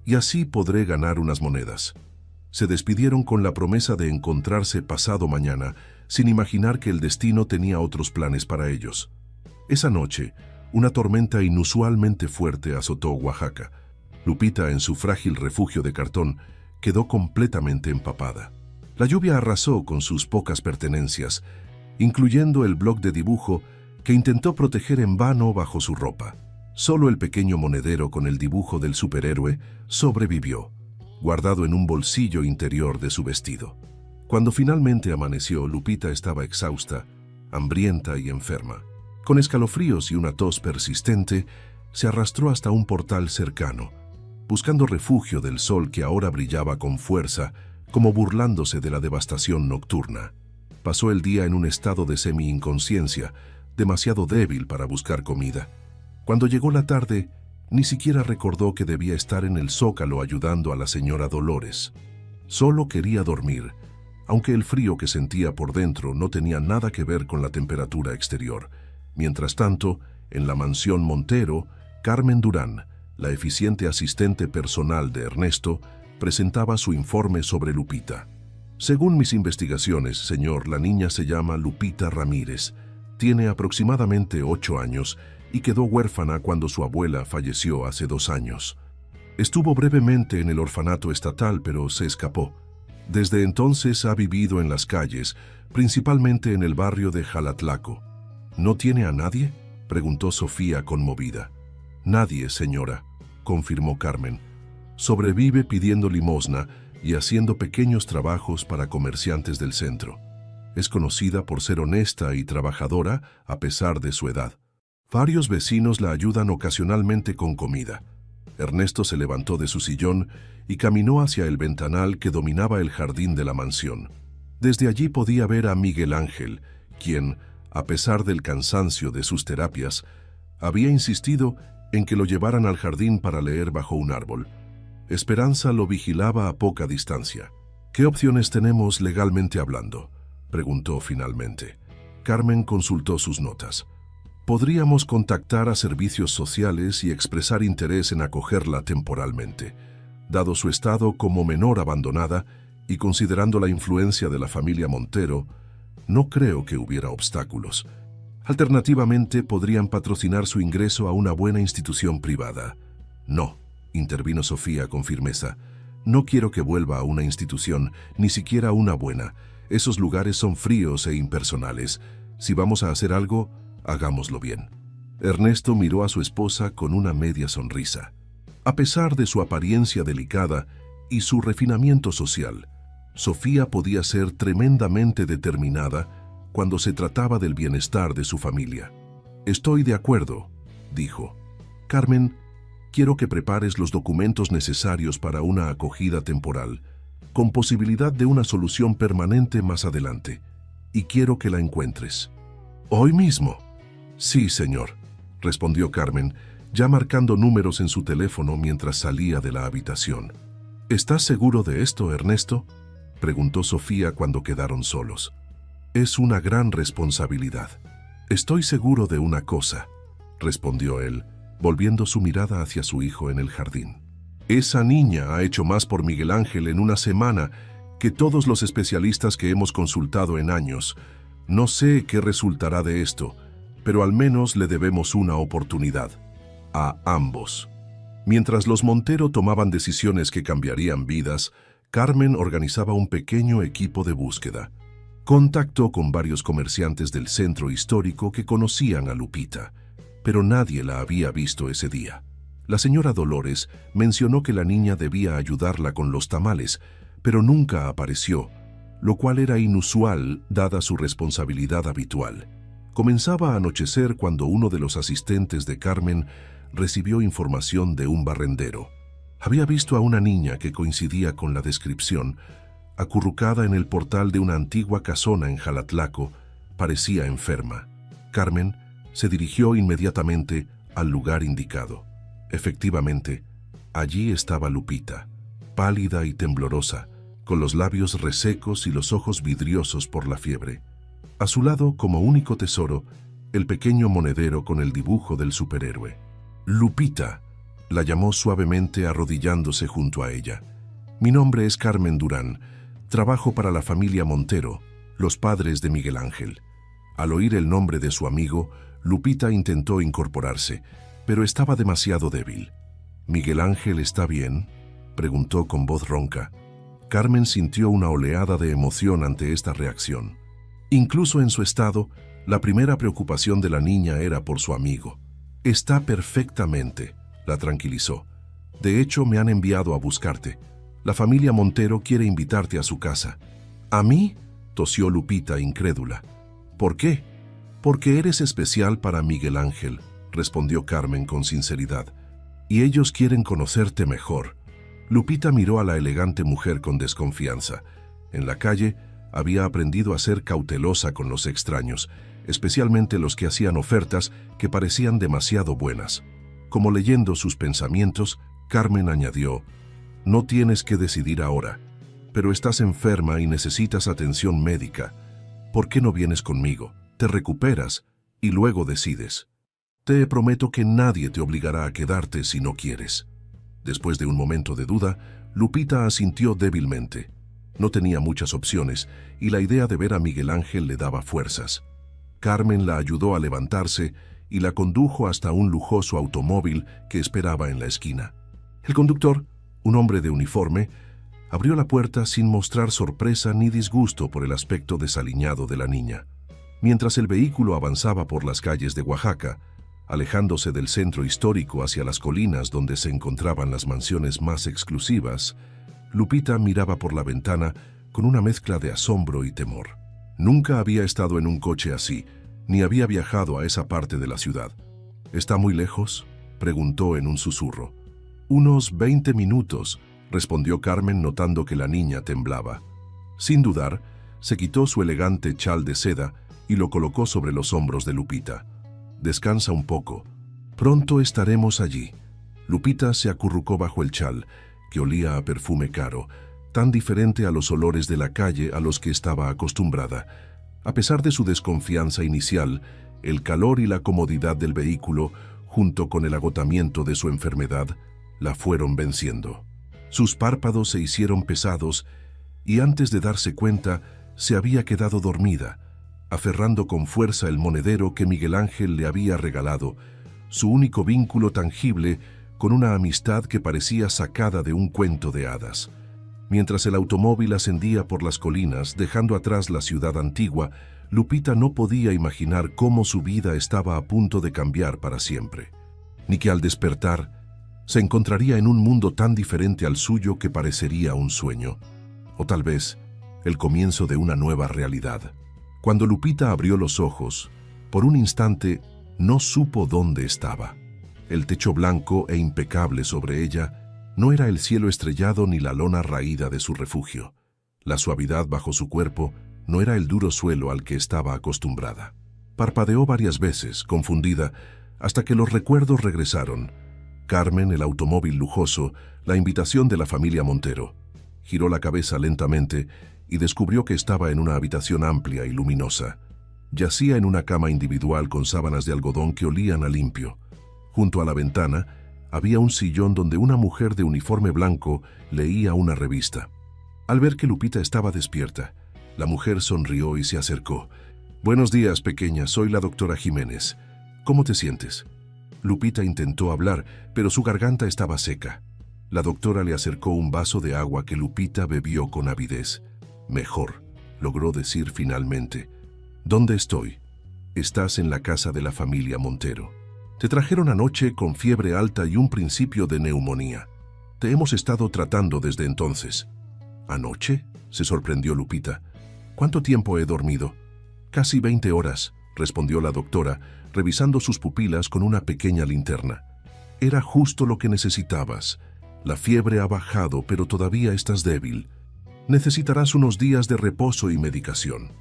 y así podré ganar unas monedas. Se despidieron con la promesa de encontrarse pasado mañana, sin imaginar que el destino tenía otros planes para ellos. Esa noche, una tormenta inusualmente fuerte azotó Oaxaca. Lupita, en su frágil refugio de cartón, quedó completamente empapada. La lluvia arrasó con sus pocas pertenencias, incluyendo el bloc de dibujo que intentó proteger en vano bajo su ropa. Solo el pequeño monedero con el dibujo del superhéroe sobrevivió, guardado en un bolsillo interior de su vestido. Cuando finalmente amaneció, Lupita estaba exhausta, hambrienta y enferma. Con escalofríos y una tos persistente, se arrastró hasta un portal cercano, buscando refugio del sol que ahora brillaba con fuerza, como burlándose de la devastación nocturna. Pasó el día en un estado de semi-inconsciencia, demasiado débil para buscar comida. Cuando llegó la tarde, ni siquiera recordó que debía estar en el zócalo ayudando a la señora Dolores. Solo quería dormir, aunque el frío que sentía por dentro no tenía nada que ver con la temperatura exterior. Mientras tanto, en la mansión Montero, Carmen Durán, la eficiente asistente personal de Ernesto, presentaba su informe sobre Lupita. Según mis investigaciones, señor, la niña se llama Lupita Ramírez, tiene aproximadamente 8 años y quedó huérfana cuando su abuela falleció hace 2 años. Estuvo brevemente en el orfanato estatal, pero se escapó. Desde entonces ha vivido en las calles, principalmente en el barrio de Jalatlaco. ¿No tiene a nadie?, preguntó Sofía conmovida. Nadie, señora, confirmó Carmen. Sobrevive pidiendo limosna y haciendo pequeños trabajos para comerciantes del centro. Es conocida por ser honesta y trabajadora a pesar de su edad. Varios vecinos la ayudan ocasionalmente con comida. Ernesto se levantó de su sillón y caminó hacia el ventanal que dominaba el jardín de la mansión. Desde allí podía ver a Miguel Ángel, quien, a pesar del cansancio de sus terapias, había insistido en que lo llevaran al jardín para leer bajo un árbol. Esperanza lo vigilaba a poca distancia. ¿Qué opciones tenemos legalmente hablando?, preguntó finalmente. Carmen consultó sus notas. Podríamos contactar a servicios sociales y expresar interés en acogerla temporalmente. Dado su estado como menor abandonada y considerando la influencia de la familia Montero, no creo que hubiera obstáculos. Alternativamente, podrían patrocinar su ingreso a una buena institución privada. No, intervino Sofía con firmeza. No quiero que vuelva a una institución, ni siquiera una buena. Esos lugares son fríos e impersonales. Si vamos a hacer algo, hagámoslo bien. Ernesto miró a su esposa con una media sonrisa. A pesar de su apariencia delicada y su refinamiento social, Sofía podía ser tremendamente determinada cuando se trataba del bienestar de su familia. Estoy de acuerdo, dijo. Carmen, quiero que prepares los documentos necesarios para una acogida temporal, con posibilidad de una solución permanente más adelante, y quiero que la encuentres. ¿Hoy mismo? Sí, señor, respondió Carmen, ya marcando números en su teléfono mientras salía de la habitación. ¿Estás seguro de esto, Ernesto?, preguntó Sofía cuando quedaron solos. Es una gran responsabilidad. Estoy seguro de una cosa, respondió él, volviendo su mirada hacia su hijo en el jardín. Esa niña ha hecho más por Miguel Ángel en una semana que todos los especialistas que hemos consultado en años. No sé qué resultará de esto, pero al menos le debemos una oportunidad. A ambos. Mientras los Montero tomaban decisiones que cambiarían vidas, Carmen organizaba un pequeño equipo de búsqueda. Contactó con varios comerciantes del centro histórico que conocían a Lupita, pero nadie la había visto ese día. La señora Dolores mencionó que la niña debía ayudarla con los tamales, pero nunca apareció, lo cual era inusual dada su responsabilidad habitual. Comenzaba a anochecer cuando uno de los asistentes de Carmen recibió información de un barrendero. Había visto a una niña que coincidía con la descripción, acurrucada en el portal de una antigua casona en Jalatlaco. Parecía enferma. Carmen se dirigió inmediatamente al lugar indicado. Efectivamente, allí estaba Lupita, pálida y temblorosa, con los labios resecos y los ojos vidriosos por la fiebre. A su lado, como único tesoro, el pequeño monedero con el dibujo del superhéroe. «Lupita», la llamó suavemente arrodillándose junto a ella. «Mi nombre es Carmen Durán. Trabajo para la familia Montero, los padres de Miguel Ángel». Al oír el nombre de su amigo, Lupita intentó incorporarse, pero estaba demasiado débil. «¿Miguel Ángel está bien?», preguntó con voz ronca. Carmen sintió una oleada de emoción ante esta reacción. Incluso en su estado, la primera preocupación de la niña era por su amigo. «Está perfectamente», la tranquilizó. «De hecho, me han enviado a buscarte. La familia Montero quiere invitarte a su casa». «¿A mí?», tosió Lupita, incrédula. «¿Por qué?». «Porque eres especial para Miguel Ángel», respondió Carmen con sinceridad. «Y ellos quieren conocerte mejor». Lupita miró a la elegante mujer con desconfianza. En la calle, había aprendido a ser cautelosa con los extraños, especialmente los que hacían ofertas que parecían demasiado buenas. Como leyendo sus pensamientos, Carmen añadió: «No tienes que decidir ahora, pero estás enferma y necesitas atención médica. ¿Por qué no vienes conmigo? Te recuperas y luego decides. Te prometo que nadie te obligará a quedarte si no quieres». Después de un momento de duda, Lupita asintió débilmente. No tenía muchas opciones y la idea de ver a Miguel Ángel le daba fuerzas. Carmen la ayudó a levantarse y la condujo hasta un lujoso automóvil que esperaba en la esquina. El conductor, un hombre de uniforme, abrió la puerta sin mostrar sorpresa ni disgusto por el aspecto desaliñado de la niña. Mientras el vehículo avanzaba por las calles de Oaxaca, alejándose del centro histórico hacia las colinas donde se encontraban las mansiones más exclusivas, Lupita miraba por la ventana con una mezcla de asombro y temor. Nunca había estado en un coche así, ni había viajado a esa parte de la ciudad. «¿Está muy lejos?», preguntó en un susurro. «Unos 20 minutos», respondió Carmen notando que la niña temblaba. Sin dudar, se quitó su elegante chal de seda y lo colocó sobre los hombros de Lupita. «Descansa un poco. Pronto estaremos allí». Lupita se acurrucó bajo el chal, que olía a perfume caro, tan diferente a los olores de la calle a los que estaba acostumbrada. A pesar de su desconfianza inicial, el calor y la comodidad del vehículo, junto con el agotamiento de su enfermedad, la fueron venciendo. Sus párpados se hicieron pesados y antes de darse cuenta, se había quedado dormida, aferrando con fuerza el monedero que Miguel Ángel le había regalado, su único vínculo tangible con una amistad que parecía sacada de un cuento de hadas. Mientras el automóvil ascendía por las colinas, dejando atrás la ciudad antigua, Lupita no podía imaginar cómo su vida estaba a punto de cambiar para siempre, ni que al despertar se encontraría en un mundo tan diferente al suyo que parecería un sueño, o tal vez el comienzo de una nueva realidad. Cuando Lupita abrió los ojos, por un instante no supo dónde estaba. El techo blanco e impecable sobre ella no era el cielo estrellado ni la lona raída de su refugio. La suavidad bajo su cuerpo no era el duro suelo al que estaba acostumbrada. Parpadeó varias veces, confundida, hasta que los recuerdos regresaron. Carmen, el automóvil lujoso, la invitación de la familia Montero. Giró la cabeza lentamente y descubrió que estaba en una habitación amplia y luminosa. Yacía en una cama individual con sábanas de algodón que olían a limpio. Junto a la ventana había un sillón donde una mujer de uniforme blanco leía una revista. Al ver que Lupita estaba despierta, la mujer sonrió y se acercó. «Buenos días, pequeña, soy la doctora Jiménez. ¿Cómo te sientes?». Lupita intentó hablar, pero su garganta estaba seca. La doctora le acercó un vaso de agua que Lupita bebió con avidez. «Mejor», logró decir finalmente. «¿Dónde estoy?». «Estás en la casa de la familia Montero. Te trajeron anoche con fiebre alta y un principio de neumonía. Te hemos estado tratando desde entonces». «¿Anoche?», se sorprendió Lupita. «¿Cuánto tiempo he dormido?». «Casi 20 horas», respondió la doctora, revisando sus pupilas con una pequeña linterna. «Era justo lo que necesitabas. La fiebre ha bajado, pero todavía estás débil. Necesitarás unos días de reposo y medicación».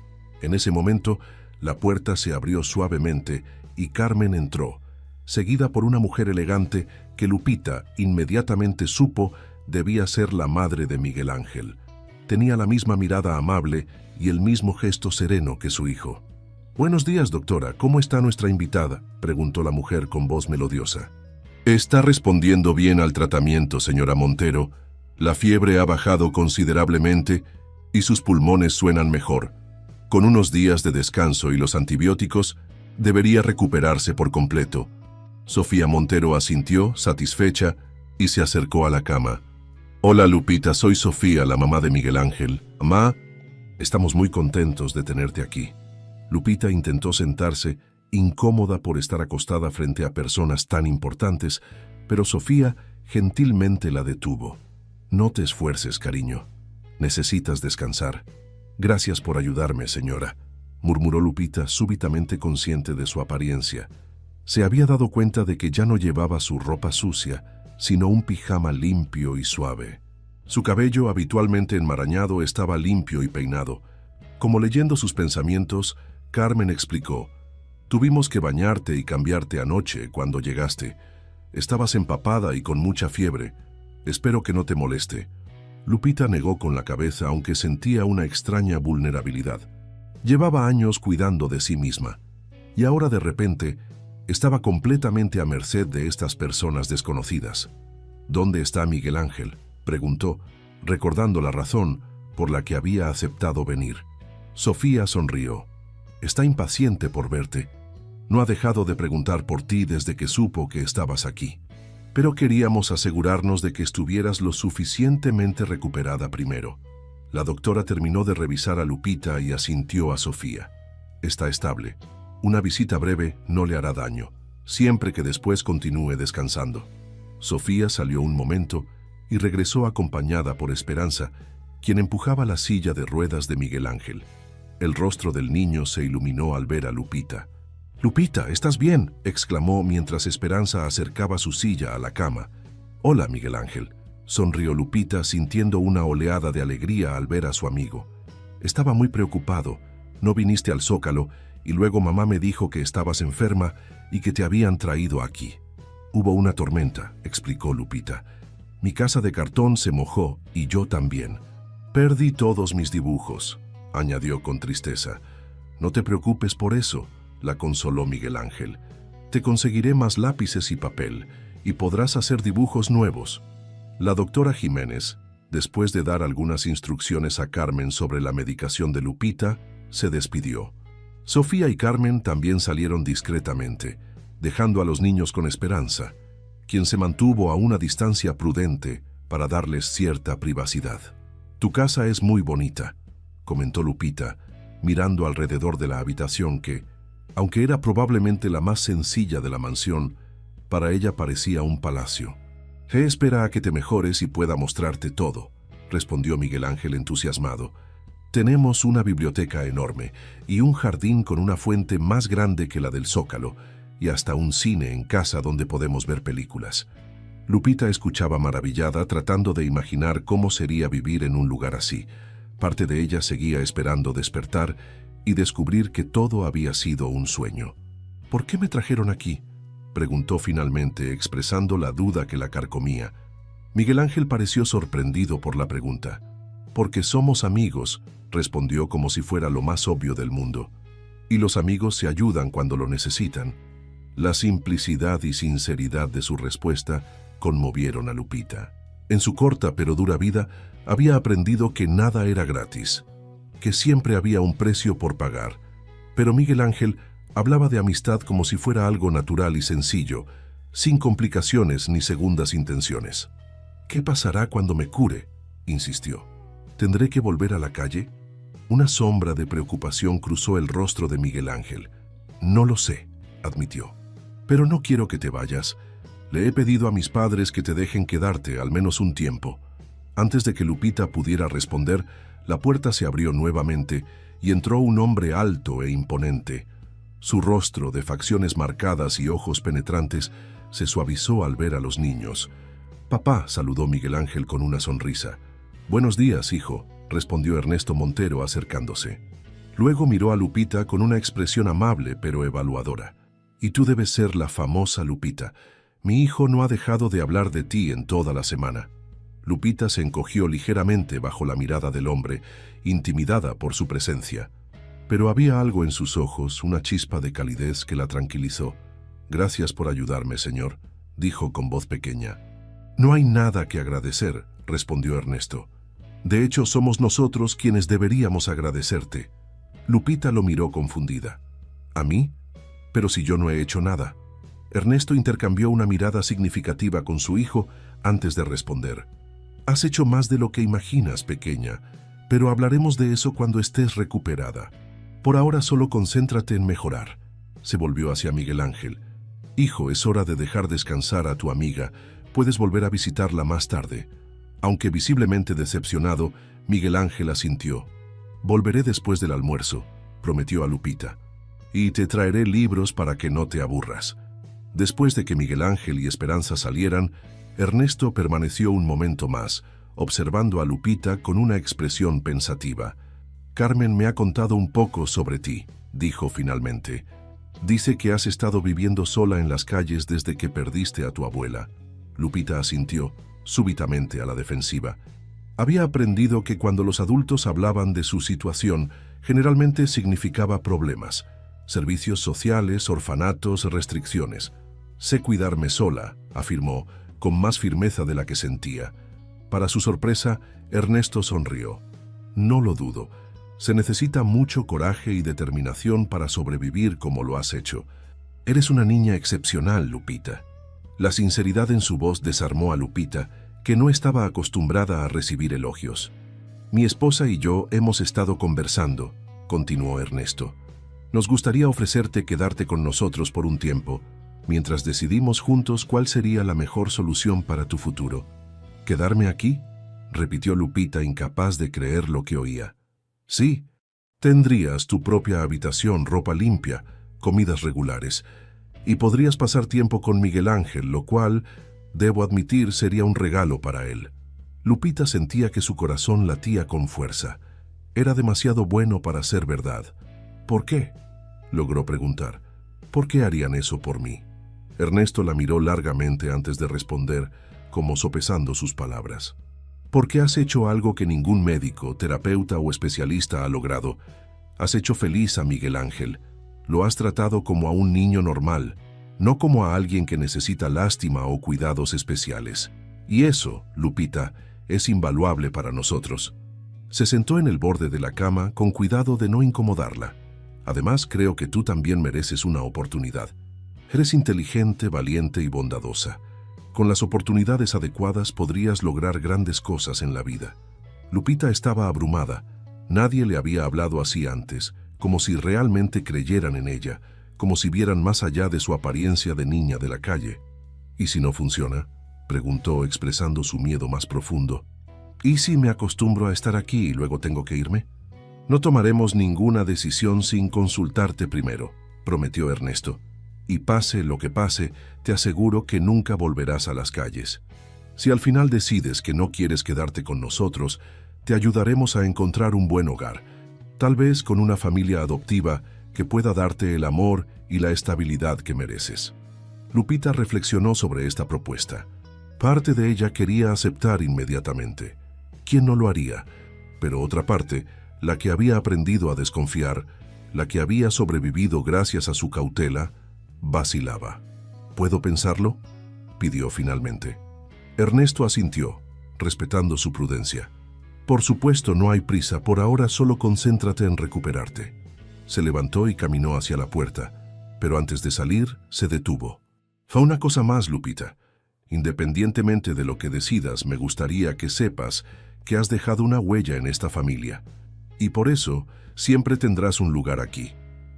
En ese momento, la puerta se abrió suavemente y Carmen entró, seguida por una mujer elegante que Lupita inmediatamente supo debía ser la madre de Miguel Ángel. tenía la misma mirada amable y el mismo gesto sereno que su hijo. «Buenos días, doctora. ¿Cómo está nuestra invitada?», preguntó la mujer con voz melodiosa. «Está respondiendo bien al tratamiento, señora Montero. La fiebre ha bajado considerablemente y sus pulmones suenan mejor. Con unos días de descanso y los antibióticos, debería recuperarse por completo». Sofía Montero asintió, satisfecha, y se acercó a la cama. «Hola, Lupita, soy Sofía, la mamá de Miguel Ángel. Mamá, estamos muy contentos de tenerte aquí». Lupita intentó sentarse, incómoda por estar acostada frente a personas tan importantes, pero Sofía gentilmente la detuvo. «No te esfuerces, cariño. Necesitas descansar. Gracias por ayudarme, señora», murmuró Lupita, súbitamente consciente de su apariencia. Se había dado cuenta de que ya no llevaba su ropa sucia, sino un pijama limpio y suave. Su cabello, habitualmente enmarañado, estaba limpio y peinado. Como leyendo sus pensamientos, Carmen explicó: «Tuvimos que bañarte y cambiarte anoche cuando llegaste. Estabas empapada y con mucha fiebre. Espero que no te moleste». Lupita negó con la cabeza, aunque sentía una extraña vulnerabilidad. Llevaba años cuidando de sí misma, y ahora de repente estaba completamente a merced de estas personas desconocidas. «¿Dónde está Miguel Ángel?», preguntó, recordando la razón por la que había aceptado venir. Sofía sonrió. «Está impaciente por verte. No ha dejado de preguntar por ti desde que supo que estabas aquí. Pero queríamos asegurarnos de que estuvieras lo suficientemente recuperada primero». La doctora terminó de revisar a Lupita y asintió a Sofía. «Está estable. Una visita breve no le hará daño, siempre que después continúe descansando». Sofía salió un momento y regresó acompañada por Esperanza, quien empujaba la silla de ruedas de Miguel Ángel. El rostro del niño se iluminó al ver a Lupita. «Lupita, ¿estás bien?», exclamó mientras Esperanza acercaba su silla a la cama. «Hola, Miguel Ángel», sonrió Lupita, sintiendo una oleada de alegría al ver a su amigo. «Estaba muy preocupado. No viniste al Zócalo y luego mamá me dijo que estabas enferma y que te habían traído aquí». «Hubo una tormenta», explicó Lupita. «Mi casa de cartón se mojó y yo también. Perdí todos mis dibujos», añadió con tristeza. «No te preocupes por eso», la consoló Miguel Ángel. «Te conseguiré más lápices y papel y podrás hacer dibujos nuevos». La doctora Jiménez, después de dar algunas instrucciones a Carmen sobre la medicación de Lupita, se despidió. Sofía y Carmen también salieron discretamente, dejando a los niños con Esperanza, quien se mantuvo a una distancia prudente para darles cierta privacidad. «Tu casa es muy bonita», comentó Lupita, mirando alrededor de la habitación que, aunque era probablemente la más sencilla de la mansión, para ella parecía un palacio. «Espera a que te mejores y pueda mostrarte todo», respondió Miguel Ángel entusiasmado. «Tenemos una biblioteca enorme y un jardín con una fuente más grande que la del Zócalo, y hasta un cine en casa donde podemos ver películas». Lupita escuchaba maravillada, tratando de imaginar cómo sería vivir en un lugar así. Parte de ella seguía esperando despertar y descubrir que todo había sido un sueño. «¿Por qué me trajeron aquí?», preguntó finalmente, expresando la duda que la carcomía. Miguel Ángel pareció sorprendido por la pregunta. «Porque somos amigos», respondió como si fuera lo más obvio del mundo. «Y los amigos se ayudan cuando lo necesitan». La simplicidad y sinceridad de su respuesta conmovieron a Lupita. En su corta pero dura vida, había aprendido que nada era gratis, que siempre había un precio por pagar. Pero Miguel Ángel hablaba de amistad como si fuera algo natural y sencillo, sin complicaciones ni segundas intenciones. «¿Qué pasará cuando me cure?», insistió. «¿Tendré que volver a la calle?». Una sombra de preocupación cruzó el rostro de Miguel Ángel. «No lo sé», admitió. «Pero no quiero que te vayas. Le he pedido a mis padres que te dejen quedarte al menos un tiempo». Antes de que Lupita pudiera responder, la puerta se abrió nuevamente y entró un hombre alto e imponente. Su rostro, de facciones marcadas y ojos penetrantes, se suavizó al ver a los niños. «Papá», saludó Miguel Ángel con una sonrisa. «Buenos días, hijo», respondió Ernesto Montero acercándose. Luego miró a Lupita con una expresión amable pero evaluadora. «Y tú debes ser la famosa Lupita. Mi hijo no ha dejado de hablar de ti en toda la semana». Lupita se encogió ligeramente bajo la mirada del hombre, intimidada por su presencia. Pero había algo en sus ojos, una chispa de calidez que la tranquilizó. «Gracias por ayudarme, señor», dijo con voz pequeña. «No hay nada que agradecer», respondió Ernesto. «De hecho, somos nosotros quienes deberíamos agradecerte». Lupita lo miró confundida. «¿A mí? Pero si yo no he hecho nada». Ernesto intercambió una mirada significativa con su hijo antes de responder. «Has hecho más de lo que imaginas, pequeña, pero hablaremos de eso cuando estés recuperada. Por ahora solo concéntrate en mejorar». Se volvió hacia Miguel Ángel. «Hijo, es hora de dejar descansar a tu amiga. Puedes volver a visitarla más tarde». Aunque visiblemente decepcionado, Miguel Ángel asintió. «Volveré después del almuerzo», prometió a Lupita. «Y te traeré libros para que no te aburras». Después de que Miguel Ángel y Esperanza salieran, Ernesto permaneció un momento más, observando a Lupita con una expresión pensativa. «Carmen me ha contado un poco sobre ti», dijo finalmente. «Dice que has estado viviendo sola en las calles desde que perdiste a tu abuela». Lupita asintió, súbitamente a la defensiva. Había aprendido que cuando los adultos hablaban de su situación, generalmente significaba problemas, servicios sociales, orfanatos, restricciones. «Sé cuidarme sola», afirmó, con más firmeza de la que sentía. Para su sorpresa, Ernesto sonrió. «No lo dudo. Se necesita mucho coraje y determinación para sobrevivir como lo has hecho. Eres una niña excepcional, Lupita». La sinceridad en su voz desarmó a Lupita, que no estaba acostumbrada a recibir elogios. «Mi esposa y yo hemos estado conversando», continuó Ernesto. «Nos gustaría ofrecerte quedarte con nosotros por un tiempo, mientras decidimos juntos cuál sería la mejor solución para tu futuro». «¿Quedarme aquí?», repitió Lupita, incapaz de creer lo que oía. «Sí, tendrías tu propia habitación, ropa limpia, comidas regulares, y podrías pasar tiempo con Miguel Ángel, lo cual, debo admitir, sería un regalo para él». Lupita sentía que su corazón latía con fuerza. Era demasiado bueno para ser verdad. «¿Por qué?», logró preguntar. «¿Por qué harían eso por mí?». Ernesto la miró largamente antes de responder, como sopesando sus palabras. «Porque has hecho algo que ningún médico, terapeuta o especialista ha logrado. Has hecho feliz a Miguel Ángel. Lo has tratado como a un niño normal, no como a alguien que necesita lástima o cuidados especiales. Y eso, Lupita, es invaluable para nosotros». Se sentó en el borde de la cama con cuidado de no incomodarla. «Además, creo que tú también mereces una oportunidad. Eres inteligente, valiente y bondadosa. Con las oportunidades adecuadas podrías lograr grandes cosas en la vida». Lupita estaba abrumada. Nadie le había hablado así antes, como si realmente creyeran en ella, como si vieran más allá de su apariencia de niña de la calle. «¿Y si no funciona?», preguntó, expresando su miedo más profundo. «¿Y si me acostumbro a estar aquí y luego tengo que irme?». «No tomaremos ninguna decisión sin consultarte primero», prometió Ernesto. «Y pase lo que pase, te aseguro que nunca volverás a las calles. Si al final decides que no quieres quedarte con nosotros, te ayudaremos a encontrar un buen hogar, tal vez con una familia adoptiva que pueda darte el amor y la estabilidad que mereces». Lupita reflexionó sobre esta propuesta. Parte de ella quería aceptar inmediatamente. ¿Quién no lo haría? Pero otra parte, la que había aprendido a desconfiar, la que había sobrevivido gracias a su cautela, vacilaba. «¿Puedo pensarlo?», pidió finalmente. Ernesto asintió, respetando su prudencia. «Por supuesto, no hay prisa. Por ahora solo concéntrate en recuperarte». Se levantó y caminó hacia la puerta, pero antes de salir, se detuvo. «Fue una cosa más, Lupita. Independientemente de lo que decidas, me gustaría que sepas que has dejado una huella en esta familia. Y por eso, siempre tendrás un lugar aquí».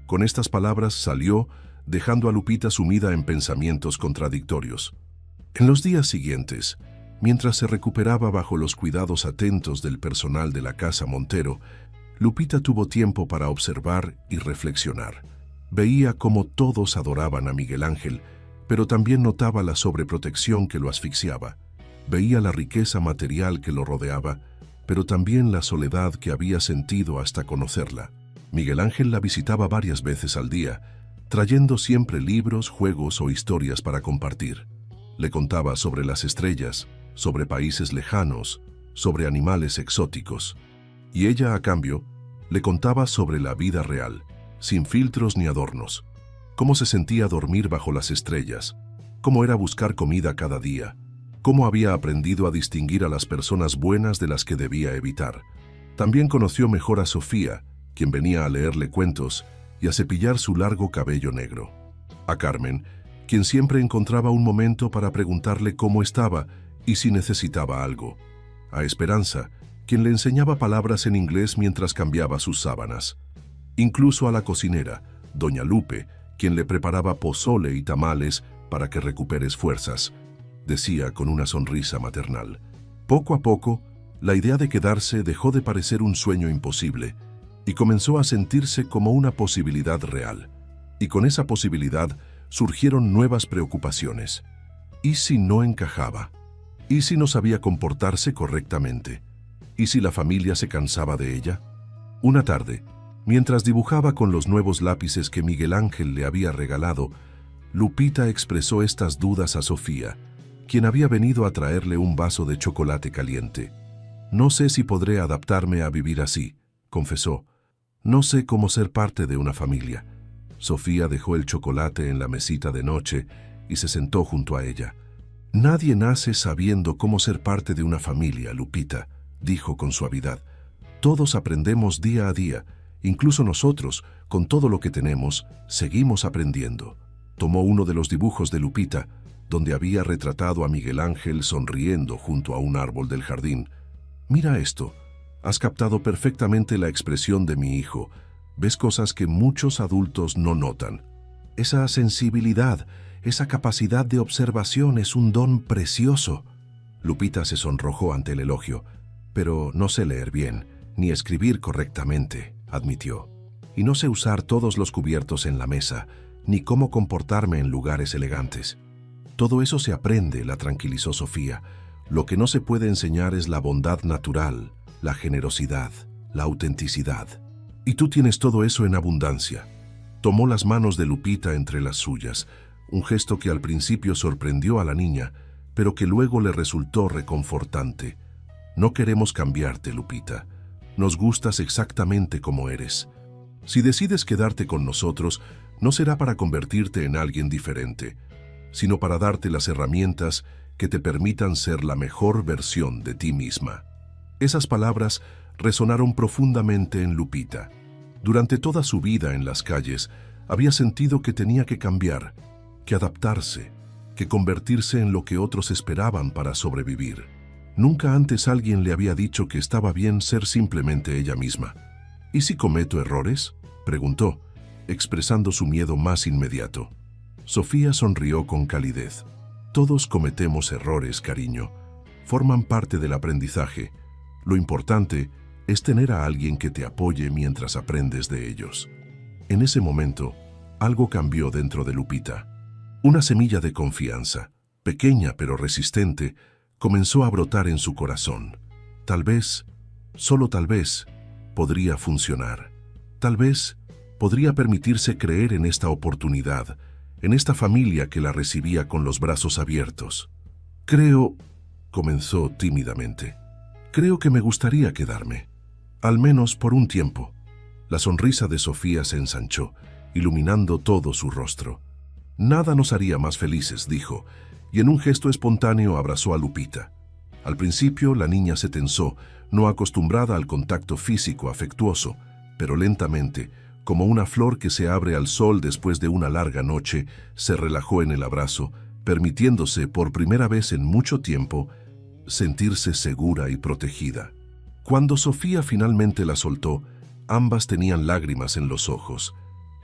Con estas palabras salió, dejando a Lupita sumida en pensamientos contradictorios. En los días siguientes, mientras se recuperaba bajo los cuidados atentos del personal de la Casa Montero, Lupita tuvo tiempo para observar y reflexionar. Veía cómo todos adoraban a Miguel Ángel, pero también notaba la sobreprotección que lo asfixiaba. Veía la riqueza material que lo rodeaba, pero también la soledad que había sentido hasta conocerla. Miguel Ángel la visitaba varias veces al día, trayendo siempre libros, juegos o historias para compartir. Le contaba sobre las estrellas, sobre países lejanos, sobre animales exóticos. Y ella, a cambio, le contaba sobre la vida real, sin filtros ni adornos. Cómo se sentía dormir bajo las estrellas, cómo era buscar comida cada día, cómo había aprendido a distinguir a las personas buenas de las que debía evitar. También conoció mejor a Sofía, quien venía a leerle cuentos y a cepillar su largo cabello negro. A Carmen, quien siempre encontraba un momento para preguntarle cómo estaba y si necesitaba algo. A Esperanza, quien le enseñaba palabras en inglés mientras cambiaba sus sábanas. Incluso a la cocinera, doña Lupe, quien le preparaba pozole y tamales para que recuperes fuerzas, decía con una sonrisa maternal. Poco a poco, la idea de quedarse dejó de parecer un sueño imposible y comenzó a sentirse como una posibilidad real. Y con esa posibilidad surgieron nuevas preocupaciones. ¿Y si no encajaba? ¿Y si no sabía comportarse correctamente? ¿Y si la familia se cansaba de ella? Una tarde, mientras dibujaba con los nuevos lápices que Miguel Ángel le había regalado, Lupita expresó estas dudas a Sofía, quien había venido a traerle un vaso de chocolate caliente. «No sé si podré adaptarme a vivir así», confesó. «No sé cómo ser parte de una familia». Sofía dejó el chocolate en la mesita de noche y se sentó junto a ella. «Nadie nace sabiendo cómo ser parte de una familia, Lupita», dijo con suavidad. «Todos aprendemos día a día, incluso nosotros, con todo lo que tenemos, seguimos aprendiendo». Tomó uno de los dibujos de Lupita, donde había retratado a Miguel Ángel sonriendo junto a un árbol del jardín. «Mira esto. Has captado perfectamente la expresión de mi hijo. Ves cosas que muchos adultos no notan. Esa sensibilidad, esa capacidad de observación es un don precioso». Lupita se sonrojó ante el elogio. «Pero no sé leer bien, ni escribir correctamente», admitió. «Y no sé usar todos los cubiertos en la mesa, ni cómo comportarme en lugares elegantes». «Todo eso se aprende», la tranquilizó Sofía. «Lo que no se puede enseñar es la bondad natural, la generosidad, la autenticidad. Y tú tienes todo eso en abundancia». Tomó las manos de Lupita entre las suyas, un gesto que al principio sorprendió a la niña, pero que luego le resultó reconfortante. «No queremos cambiarte, Lupita. Nos gustas exactamente como eres. Si decides quedarte con nosotros, no será para convertirte en alguien diferente, sino para darte las herramientas que te permitan ser la mejor versión de ti misma». Esas palabras resonaron profundamente en Lupita. Durante toda su vida en las calles, había sentido que tenía que cambiar, que adaptarse, que convertirse en lo que otros esperaban para sobrevivir. Nunca antes alguien le había dicho que estaba bien ser simplemente ella misma. «¿Y si cometo errores?», preguntó, expresando su miedo más inmediato. Sofía sonrió con calidez. «Todos cometemos errores, cariño. Forman parte del aprendizaje. Lo importante es tener a alguien que te apoye mientras aprendes de ellos». En ese momento, algo cambió dentro de Lupita. Una semilla de confianza, pequeña pero resistente, comenzó a brotar en su corazón. Tal vez, solo tal vez, podría funcionar. Tal vez podría permitirse creer en esta oportunidad, en esta familia que la recibía con los brazos abiertos. «Creo», comenzó tímidamente, «creo que me gustaría quedarme, al menos por un tiempo». La sonrisa de Sofía se ensanchó, iluminando todo su rostro. «Nada nos haría más felices», dijo, y en un gesto espontáneo abrazó a Lupita. Al principio la niña se tensó, no acostumbrada al contacto físico afectuoso, pero lentamente, como una flor que se abre al sol después de una larga noche, se relajó en el abrazo, permitiéndose por primera vez en mucho tiempo sentirse segura y protegida. Cuando Sofía finalmente la soltó, ambas tenían lágrimas en los ojos.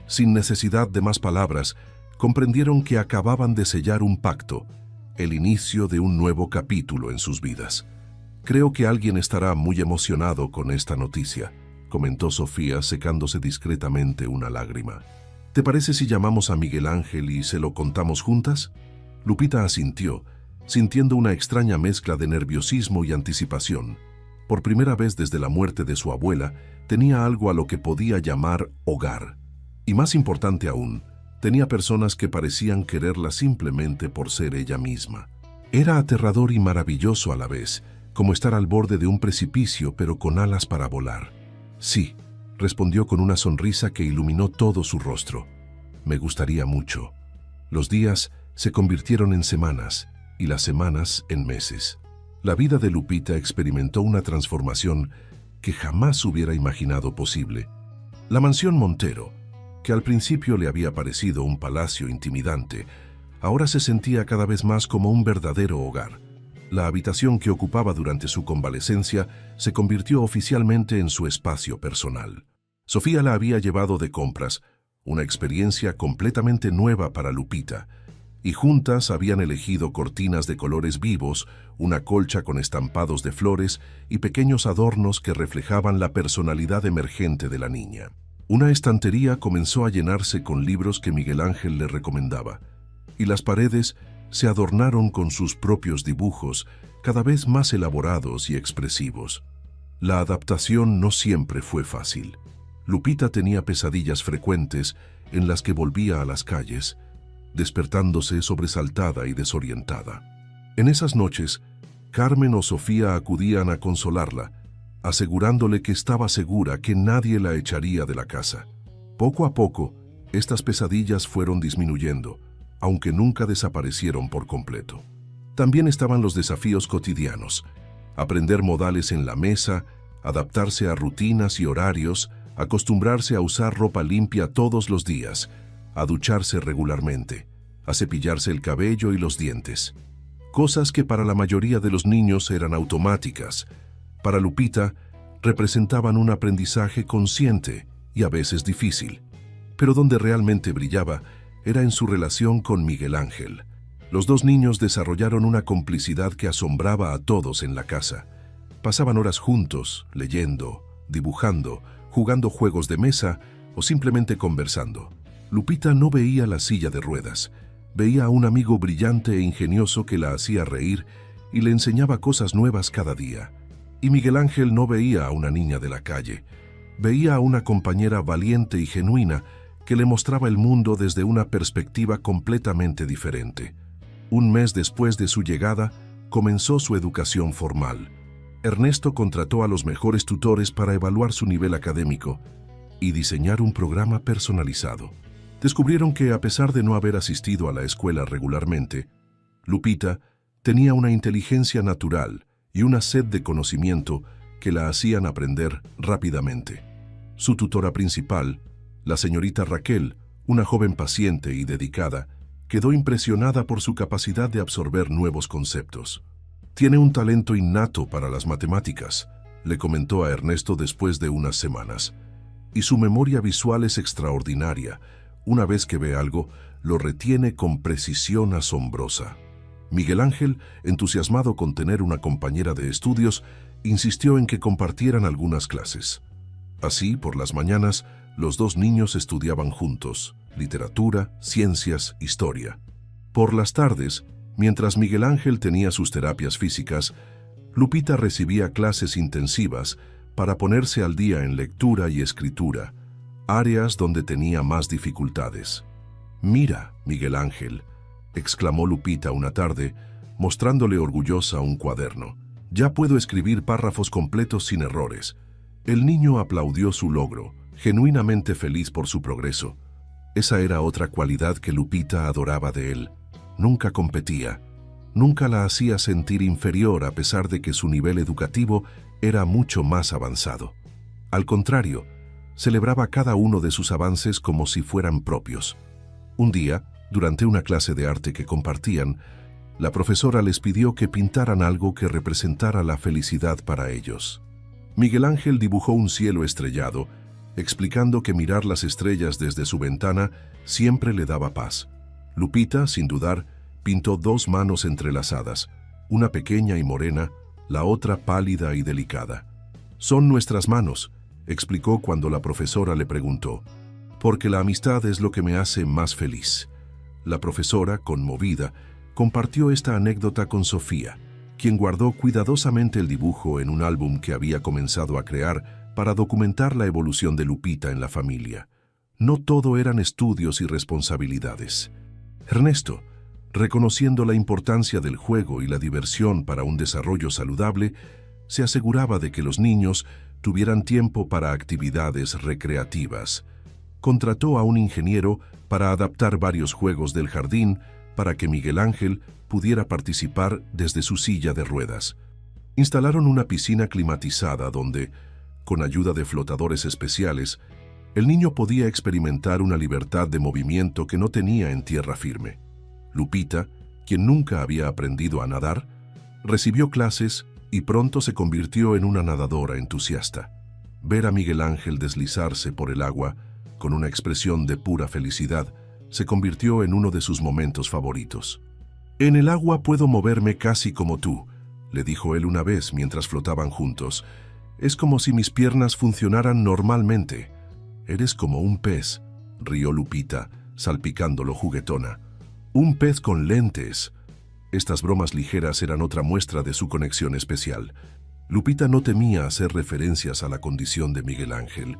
Sin necesidad de más palabras, comprendieron que acababan de sellar un pacto, el inicio de un nuevo capítulo en sus vidas. «Creo que alguien estará muy emocionado con esta noticia», comentó Sofía secándose discretamente una lágrima. «¿Te parece si llamamos a Miguel Ángel y se lo contamos juntas?» Lupita asintió, sintiendo una extraña mezcla de nerviosismo y anticipación. Por primera vez desde la muerte de su abuela, tenía algo a lo que podía llamar hogar. Y más importante aún, tenía personas que parecían quererla simplemente por ser ella misma. Era aterrador y maravilloso a la vez, como estar al borde de un precipicio pero con alas para volar. Sí, respondió con una sonrisa que iluminó todo su rostro. Me gustaría mucho. Los días se convirtieron en semanas y las semanas en meses. La vida de Lupita experimentó una transformación que jamás hubiera imaginado posible. La mansión Montero, que al principio le había parecido un palacio intimidante, ahora se sentía cada vez más como un verdadero hogar. La habitación que ocupaba durante su convalecencia se convirtió oficialmente en su espacio personal. Sofía la había llevado de compras, una experiencia completamente nueva para Lupita, y juntas habían elegido cortinas de colores vivos, una colcha con estampados de flores y pequeños adornos que reflejaban la personalidad emergente de la niña. Una estantería comenzó a llenarse con libros que Miguel Ángel le recomendaba, y las paredes se adornaron con sus propios dibujos, cada vez más elaborados y expresivos. La adaptación no siempre fue fácil. Lupita tenía pesadillas frecuentes en las que volvía a las calles, despertándose sobresaltada y desorientada. En esas noches, Carmen o Sofía acudían a consolarla, asegurándole que estaba segura que nadie la echaría de la casa. Poco a poco, estas pesadillas fueron disminuyendo, aunque nunca desaparecieron por completo. También estaban los desafíos cotidianos: aprender modales en la mesa, adaptarse a rutinas y horarios, acostumbrarse a usar ropa limpia todos los días, a ducharse regularmente, a cepillarse el cabello y los dientes. Cosas que para la mayoría de los niños eran automáticas, para Lupita representaban un aprendizaje consciente y a veces difícil. Pero donde realmente brillaba era en su relación con Miguel Ángel. Los dos niños desarrollaron una complicidad que asombraba a todos en la casa. Pasaban horas juntos, leyendo, dibujando, jugando juegos de mesa o simplemente conversando. Lupita no veía la silla de ruedas, veía a un amigo brillante e ingenioso que la hacía reír y le enseñaba cosas nuevas cada día. Y Miguel Ángel no veía a una niña de la calle, veía a una compañera valiente y genuina que le mostraba el mundo desde una perspectiva completamente diferente. Un mes después de su llegada, comenzó su educación formal. Ernesto contrató a los mejores tutores para evaluar su nivel académico y diseñar un programa personalizado. Descubrieron que, a pesar de no haber asistido a la escuela regularmente, Lupita tenía una inteligencia natural y una sed de conocimiento que la hacían aprender rápidamente. Su tutora principal, la señorita Raquel, una joven paciente y dedicada, quedó impresionada por su capacidad de absorber nuevos conceptos. «Tiene un talento innato para las matemáticas», le comentó a Ernesto después de unas semanas. «Y su memoria visual es extraordinaria. Una vez que ve algo, lo retiene con precisión asombrosa». Miguel Ángel, entusiasmado con tener una compañera de estudios, insistió en que compartieran algunas clases. Así, por las mañanas, los dos niños estudiaban juntos: literatura, ciencias, historia. Por las tardes, mientras Miguel Ángel tenía sus terapias físicas, Lupita recibía clases intensivas para ponerse al día en lectura y escritura, áreas donde tenía más dificultades. «Mira, Miguel Ángel», exclamó Lupita una tarde, mostrándole orgullosa un cuaderno. «Ya puedo escribir párrafos completos sin errores». El niño aplaudió su logro, genuinamente feliz por su progreso. Esa era otra cualidad que Lupita adoraba de él. Nunca competía, nunca la hacía sentir inferior a pesar de que su nivel educativo era mucho más avanzado. Al contrario, celebraba cada uno de sus avances como si fueran propios. Un día, durante una clase de arte que compartían, la profesora les pidió que pintaran algo que representara la felicidad para ellos. Miguel Ángel dibujó un cielo estrellado, explicando que mirar las estrellas desde su ventana siempre le daba paz. Lupita, sin dudar, pintó dos manos entrelazadas, una pequeña y morena, la otra pálida y delicada. «Son nuestras manos», explicó cuando la profesora le preguntó, «porque la amistad es lo que me hace más feliz». La profesora, conmovida, compartió esta anécdota con Sofía, quien guardó cuidadosamente el dibujo en un álbum que había comenzado a crear para documentar la evolución de Lupita en la familia. No todo eran estudios y responsabilidades. «Ernesto, Reconociendo la importancia del juego y la diversión para un desarrollo saludable, se aseguraba de que los niños tuvieran tiempo para actividades recreativas. Contrató a un ingeniero para adaptar varios juegos del jardín para que Miguel Ángel pudiera participar desde su silla de ruedas. Instalaron una piscina climatizada donde, con ayuda de flotadores especiales, el niño podía experimentar una libertad de movimiento que no tenía en tierra firme. Lupita, quien nunca había aprendido a nadar, recibió clases y pronto se convirtió en una nadadora entusiasta. Ver a Miguel Ángel deslizarse por el agua, con una expresión de pura felicidad, se convirtió en uno de sus momentos favoritos. «En el agua puedo moverme casi como tú», le dijo él una vez mientras flotaban juntos. «Es como si mis piernas funcionaran normalmente». «Eres como un pez», rió Lupita, salpicándolo juguetona. «Un pez con lentes». Estas bromas ligeras eran otra muestra de su conexión especial. Lupita no temía hacer referencias a la condición de Miguel Ángel,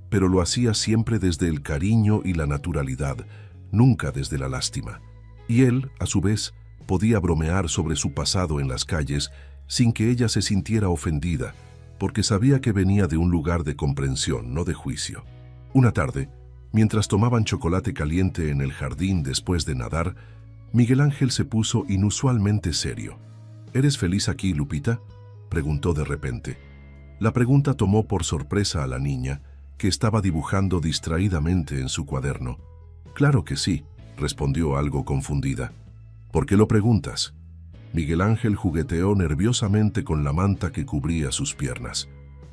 pero lo hacía siempre desde el cariño y la naturalidad, nunca desde la lástima. Y él, a su vez, podía bromear sobre su pasado en las calles sin que ella se sintiera ofendida, porque sabía que venía de un lugar de comprensión, no de juicio. Una tarde, mientras tomaban chocolate caliente en el jardín después de nadar, Miguel Ángel se puso inusualmente serio. «¿Eres feliz aquí, Lupita?», preguntó de repente. La pregunta tomó por sorpresa a la niña, que estaba dibujando distraídamente en su cuaderno. «Claro que sí», respondió algo confundida. «¿Por qué lo preguntas?». Miguel Ángel jugueteó nerviosamente con la manta que cubría sus piernas.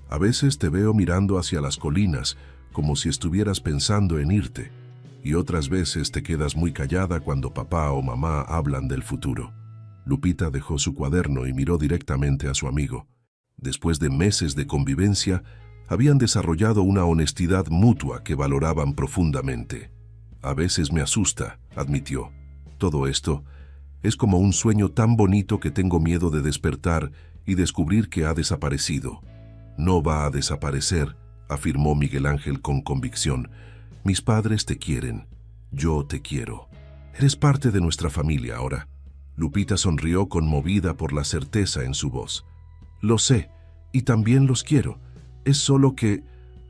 «A veces te veo mirando hacia las colinas, como si estuvieras pensando en irte, y otras veces te quedas muy callada cuando papá o mamá hablan del futuro». Lupita dejó su cuaderno y miró directamente a su amigo. Después de meses de convivencia, habían desarrollado una honestidad mutua que valoraban profundamente. «A veces me asusta», admitió. «Todo esto es como un sueño tan bonito que tengo miedo de despertar y descubrir que ha desaparecido». «No va a desaparecer», afirmó Miguel Ángel con convicción. «Mis padres te quieren. Yo te quiero. Eres parte de nuestra familia ahora». Lupita sonrió conmovida por la certeza en su voz. «Lo sé, y también los quiero. Es solo que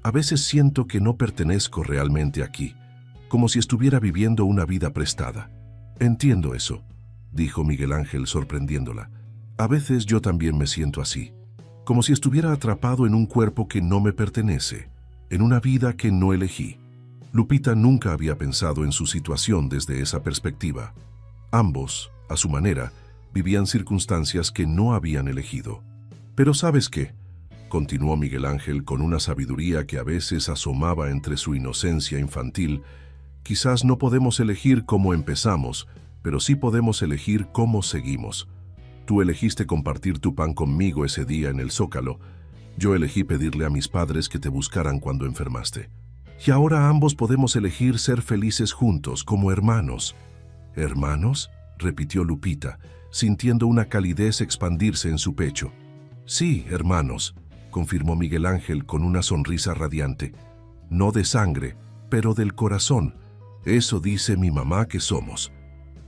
a veces siento que no pertenezco realmente aquí, como si estuviera viviendo una vida prestada». «Entiendo eso», dijo Miguel Ángel sorprendiéndola. «A veces yo también me siento así, como si estuviera atrapado en un cuerpo que no me pertenece, en una vida que no elegí». Lupita nunca había pensado en su situación desde esa perspectiva. Ambos, a su manera, vivían circunstancias que no habían elegido. «Pero ¿sabes qué?», continuó Miguel Ángel con una sabiduría que a veces asomaba entre su inocencia infantil. «Quizás no podemos elegir cómo empezamos, pero sí podemos elegir cómo seguimos. Tú elegiste compartir tu pan conmigo ese día en el Zócalo. Yo elegí pedirle a mis padres que te buscaran cuando enfermaste. Y ahora ambos podemos elegir ser felices juntos, como hermanos». «¿Hermanos?», repitió Lupita, sintiendo una calidez expandirse en su pecho. «Sí, hermanos», confirmó Miguel Ángel con una sonrisa radiante. «No de sangre, pero del corazón. Eso dice mi mamá que somos».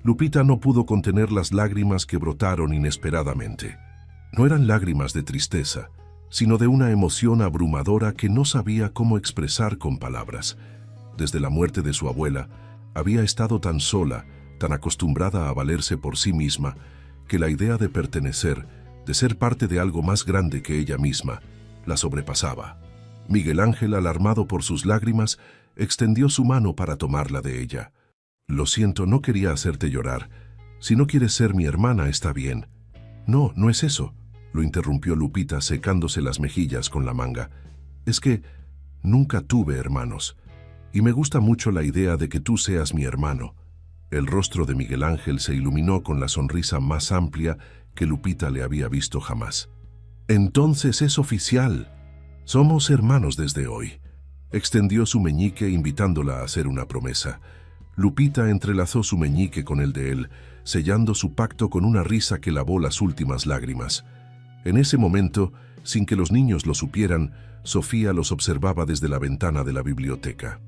Lupita no pudo contener las lágrimas que brotaron inesperadamente. No eran lágrimas de tristeza, sino de una emoción abrumadora que no sabía cómo expresar con palabras. Desde la muerte de su abuela, había estado tan sola, tan acostumbrada a valerse por sí misma, que la idea de pertenecer, de ser parte de algo más grande que ella misma, la sobrepasaba. Miguel Ángel, alarmado por sus lágrimas, extendió su mano para tomarla de ella. «Lo siento, no quería hacerte llorar. Si no quieres ser mi hermana, está bien». «No, no es eso», lo interrumpió Lupita secándose las mejillas con la manga. «Es que nunca tuve hermanos, y me gusta mucho la idea de que tú seas mi hermano». El rostro de Miguel Ángel se iluminó con la sonrisa más amplia que Lupita le había visto jamás. «Entonces es oficial. Somos hermanos desde hoy». Extendió su meñique invitándola a hacer una promesa. Lupita entrelazó su meñique con el de él, sellando su pacto con una risa que lavó las últimas lágrimas. En ese momento, sin que los niños lo supieran, Sofía los observaba desde la ventana de la biblioteca.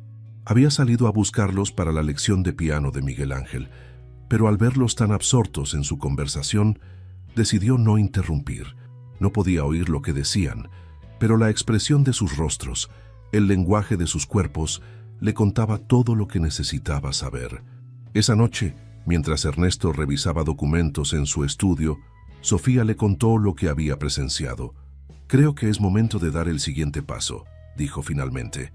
Había salido a buscarlos para la lección de piano de Miguel Ángel, pero al verlos tan absortos en su conversación, decidió no interrumpir. No podía oír lo que decían, pero la expresión de sus rostros, el lenguaje de sus cuerpos, le contaba todo lo que necesitaba saber. Esa noche, mientras Ernesto revisaba documentos en su estudio, Sofía le contó lo que había presenciado. «Creo que es momento de dar el siguiente paso», dijo finalmente.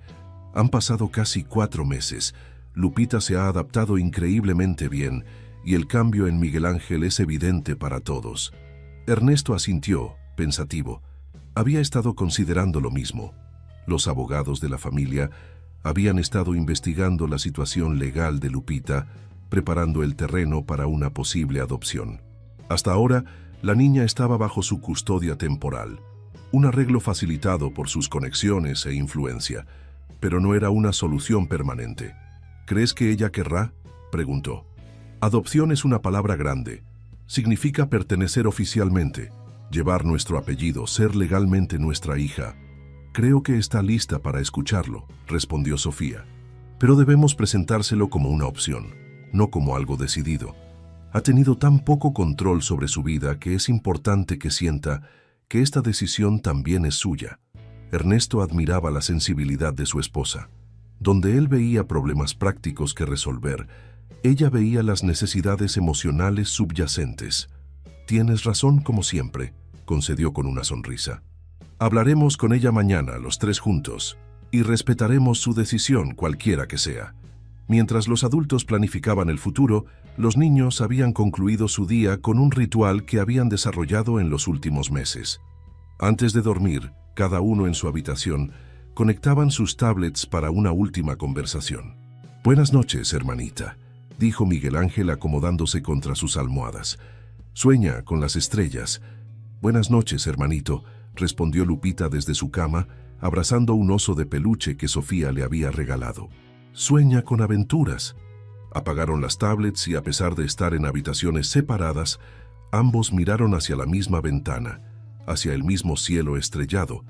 «Han pasado casi 4 meses. Lupita se ha adaptado increíblemente bien y el cambio en Miguel Ángel es evidente para todos». Ernesto asintió, pensativo. Había estado considerando lo mismo. Los abogados de la familia habían estado investigando la situación legal de Lupita, preparando el terreno para una posible adopción. Hasta ahora, la niña estaba bajo su custodia temporal, un arreglo facilitado por sus conexiones e influencia, pero no era una solución permanente. «¿Crees que ella querrá?», preguntó. «Adopción es una palabra grande. Significa pertenecer oficialmente, llevar nuestro apellido, ser legalmente nuestra hija. Creo que está lista para escucharlo», respondió Sofía. «Pero debemos presentárselo como una opción, no como algo decidido. Ha tenido tan poco control sobre su vida que es importante que sienta que esta decisión también es suya». Ernesto admiraba la sensibilidad de su esposa. Donde él veía problemas prácticos que resolver, ella veía las necesidades emocionales subyacentes. «Tienes razón como siempre», concedió con una sonrisa. «Hablaremos con ella mañana, los 3 juntos, y respetaremos su decisión, cualquiera que sea». Mientras los adultos planificaban el futuro, los niños habían concluido su día con un ritual que habían desarrollado en los últimos meses. Antes de dormir, cada uno en su habitación, conectaban sus tablets para una última conversación. «Buenas noches, hermanita», dijo Miguel Ángel acomodándose contra sus almohadas. «Sueña con las estrellas». «Buenas noches, hermanito», respondió Lupita desde su cama, abrazando un oso de peluche que Sofía le había regalado. «Sueña con aventuras». Apagaron las tablets y, a pesar de estar en habitaciones separadas, ambos miraron hacia la misma ventana, hacia el mismo cielo estrellado,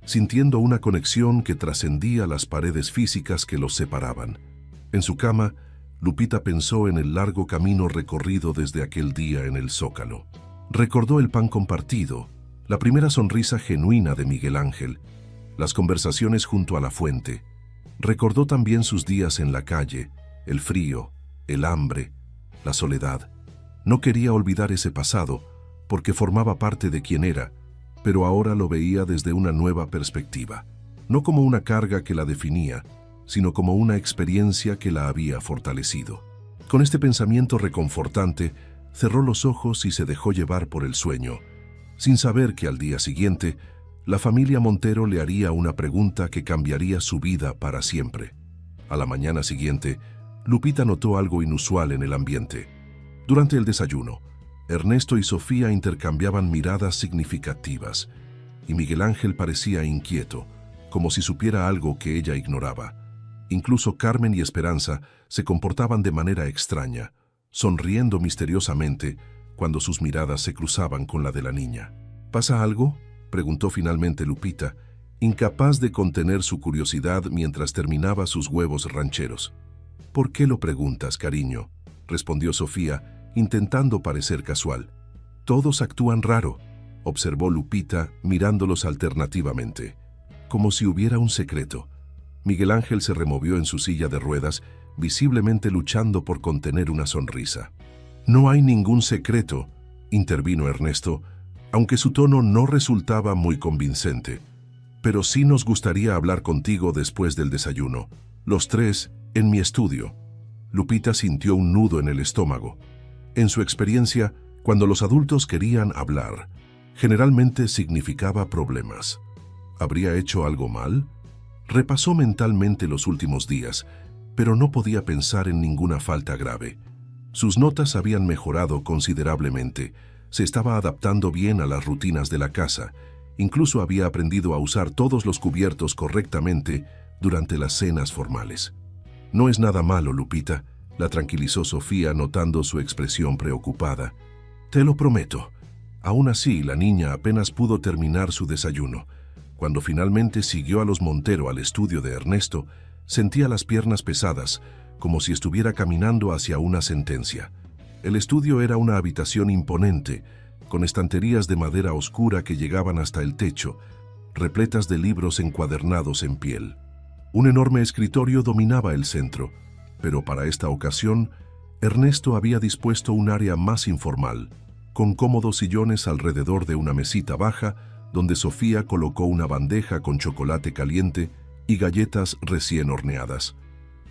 sintiendo una conexión que trascendía las paredes físicas que los separaban. En su cama, Lupita pensó en el largo camino recorrido desde aquel día en el Zócalo. Recordó el pan compartido, la primera sonrisa genuina de Miguel Ángel, las conversaciones junto a la fuente. Recordó también sus días en la calle, el frío, el hambre, la soledad. No quería olvidar ese pasado, porque formaba parte de quien era, pero ahora lo veía desde una nueva perspectiva, no como una carga que la definía, sino como una experiencia que la había fortalecido. Con este pensamiento reconfortante, cerró los ojos y se dejó llevar por el sueño, sin saber que al día siguiente, la familia Montero le haría una pregunta que cambiaría su vida para siempre. A la mañana siguiente, Lupita notó algo inusual en el ambiente. Durante el desayuno, Ernesto y Sofía intercambiaban miradas significativas, y Miguel Ángel parecía inquieto, como si supiera algo que ella ignoraba. Incluso Carmen y Esperanza se comportaban de manera extraña, sonriendo misteriosamente cuando sus miradas se cruzaban con la de la niña. «¿Pasa algo?», preguntó finalmente Lupita, incapaz de contener su curiosidad mientras terminaba sus huevos rancheros. «¿Por qué lo preguntas, cariño?», respondió Sofía, intentando parecer casual. «Todos actúan raro», observó Lupita mirándolos alternativamente, como si hubiera un secreto. Miguel Ángel se removió en su silla de ruedas, visiblemente luchando por contener una sonrisa. «No hay ningún secreto», intervino Ernesto, aunque su tono no resultaba muy convincente. «Pero sí nos gustaría hablar contigo después del desayuno, los 3, en mi estudio». Lupita sintió un nudo en el estómago. En su experiencia, cuando los adultos querían hablar, generalmente significaba problemas. ¿Habría hecho algo mal? Repasó mentalmente los últimos días, pero no podía pensar en ninguna falta grave. Sus notas habían mejorado considerablemente, se estaba adaptando bien a las rutinas de la casa, incluso había aprendido a usar todos los cubiertos correctamente durante las cenas formales. «No es nada malo, Lupita», la tranquilizó Sofía notando su expresión preocupada. «Te lo prometo». Aún así, la niña apenas pudo terminar su desayuno. Cuando finalmente siguió a los Montero al estudio de Ernesto, sentía las piernas pesadas, como si estuviera caminando hacia una sentencia. El estudio era una habitación imponente, con estanterías de madera oscura que llegaban hasta el techo, repletas de libros encuadernados en piel. Un enorme escritorio dominaba el centro, pero para esta ocasión, Ernesto había dispuesto un área más informal, con cómodos sillones alrededor de una mesita baja, donde Sofía colocó una bandeja con chocolate caliente y galletas recién horneadas.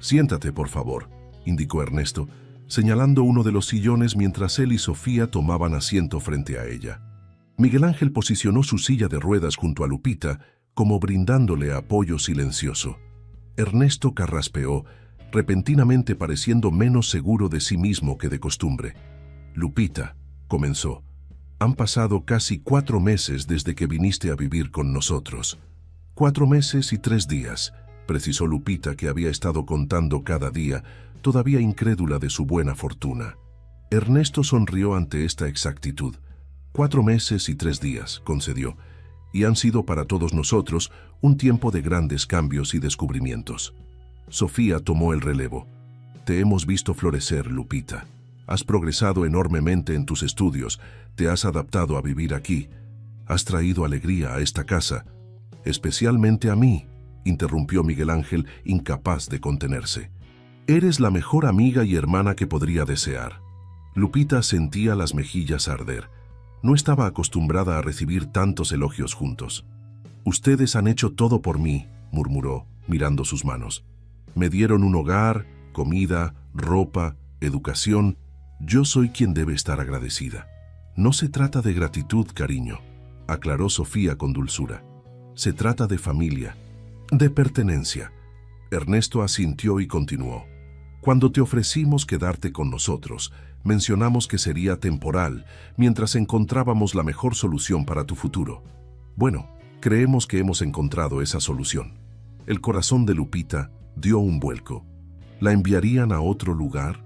«Siéntate, por favor», indicó Ernesto, señalando uno de los sillones mientras él y Sofía tomaban asiento frente a ella. Miguel Ángel posicionó su silla de ruedas junto a Lupita, como brindándole apoyo silencioso. Ernesto carraspeó, repentinamente pareciendo menos seguro de sí mismo que de costumbre. «Lupita», comenzó, «han pasado casi 4 meses desde que viniste a vivir con nosotros». 4 meses y 3 días, precisó Lupita, que había estado contando cada día, todavía incrédula de su buena fortuna. Ernesto sonrió ante esta exactitud. 4 meses y 3 días, concedió, y han sido para todos nosotros un tiempo de grandes cambios y descubrimientos. Sofía tomó el relevo. «Te hemos visto florecer, Lupita. Has progresado enormemente en tus estudios, te has adaptado a vivir aquí, has traído alegría a esta casa, especialmente a mí», interrumpió Miguel Ángel, incapaz de contenerse. «Eres la mejor amiga y hermana que podría desear». Lupita sentía las mejillas arder. No estaba acostumbrada a recibir tantos elogios juntos. «Ustedes han hecho todo por mí», murmuró, mirando sus manos. «Me dieron un hogar, comida, ropa, educación. Yo soy quien debe estar agradecida». «No se trata de gratitud, cariño», aclaró Sofía con dulzura. «Se trata de familia, de pertenencia». Ernesto asintió y continuó. «Cuando te ofrecimos quedarte con nosotros, mencionamos que sería temporal, mientras encontrábamos la mejor solución para tu futuro. Bueno, creemos que hemos encontrado esa solución». El corazón de Lupita dio un vuelco. ¿La enviarían a otro lugar?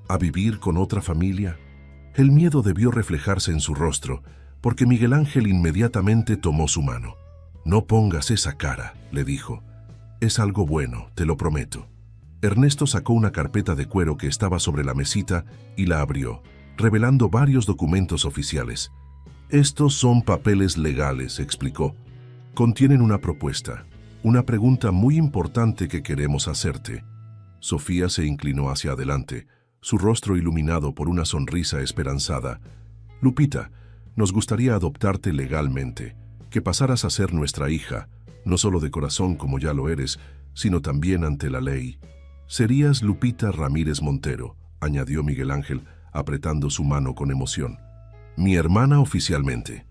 ¿A vivir con otra familia? El miedo debió reflejarse en su rostro, porque Miguel Ángel inmediatamente tomó su mano. «No pongas esa cara», le dijo. «Es algo bueno, te lo prometo». Ernesto sacó una carpeta de cuero que estaba sobre la mesita y la abrió, revelando varios documentos oficiales. «Estos son papeles legales», explicó. «Contienen una propuesta, una pregunta muy importante que queremos hacerte». Sofía se inclinó hacia adelante, su rostro iluminado por una sonrisa esperanzada. «Lupita, nos gustaría adoptarte legalmente, que pasaras a ser nuestra hija, no solo de corazón como ya lo eres, sino también ante la ley. Serías Lupita Ramírez Montero», añadió Miguel Ángel, apretando su mano con emoción. «Mi hermana oficialmente».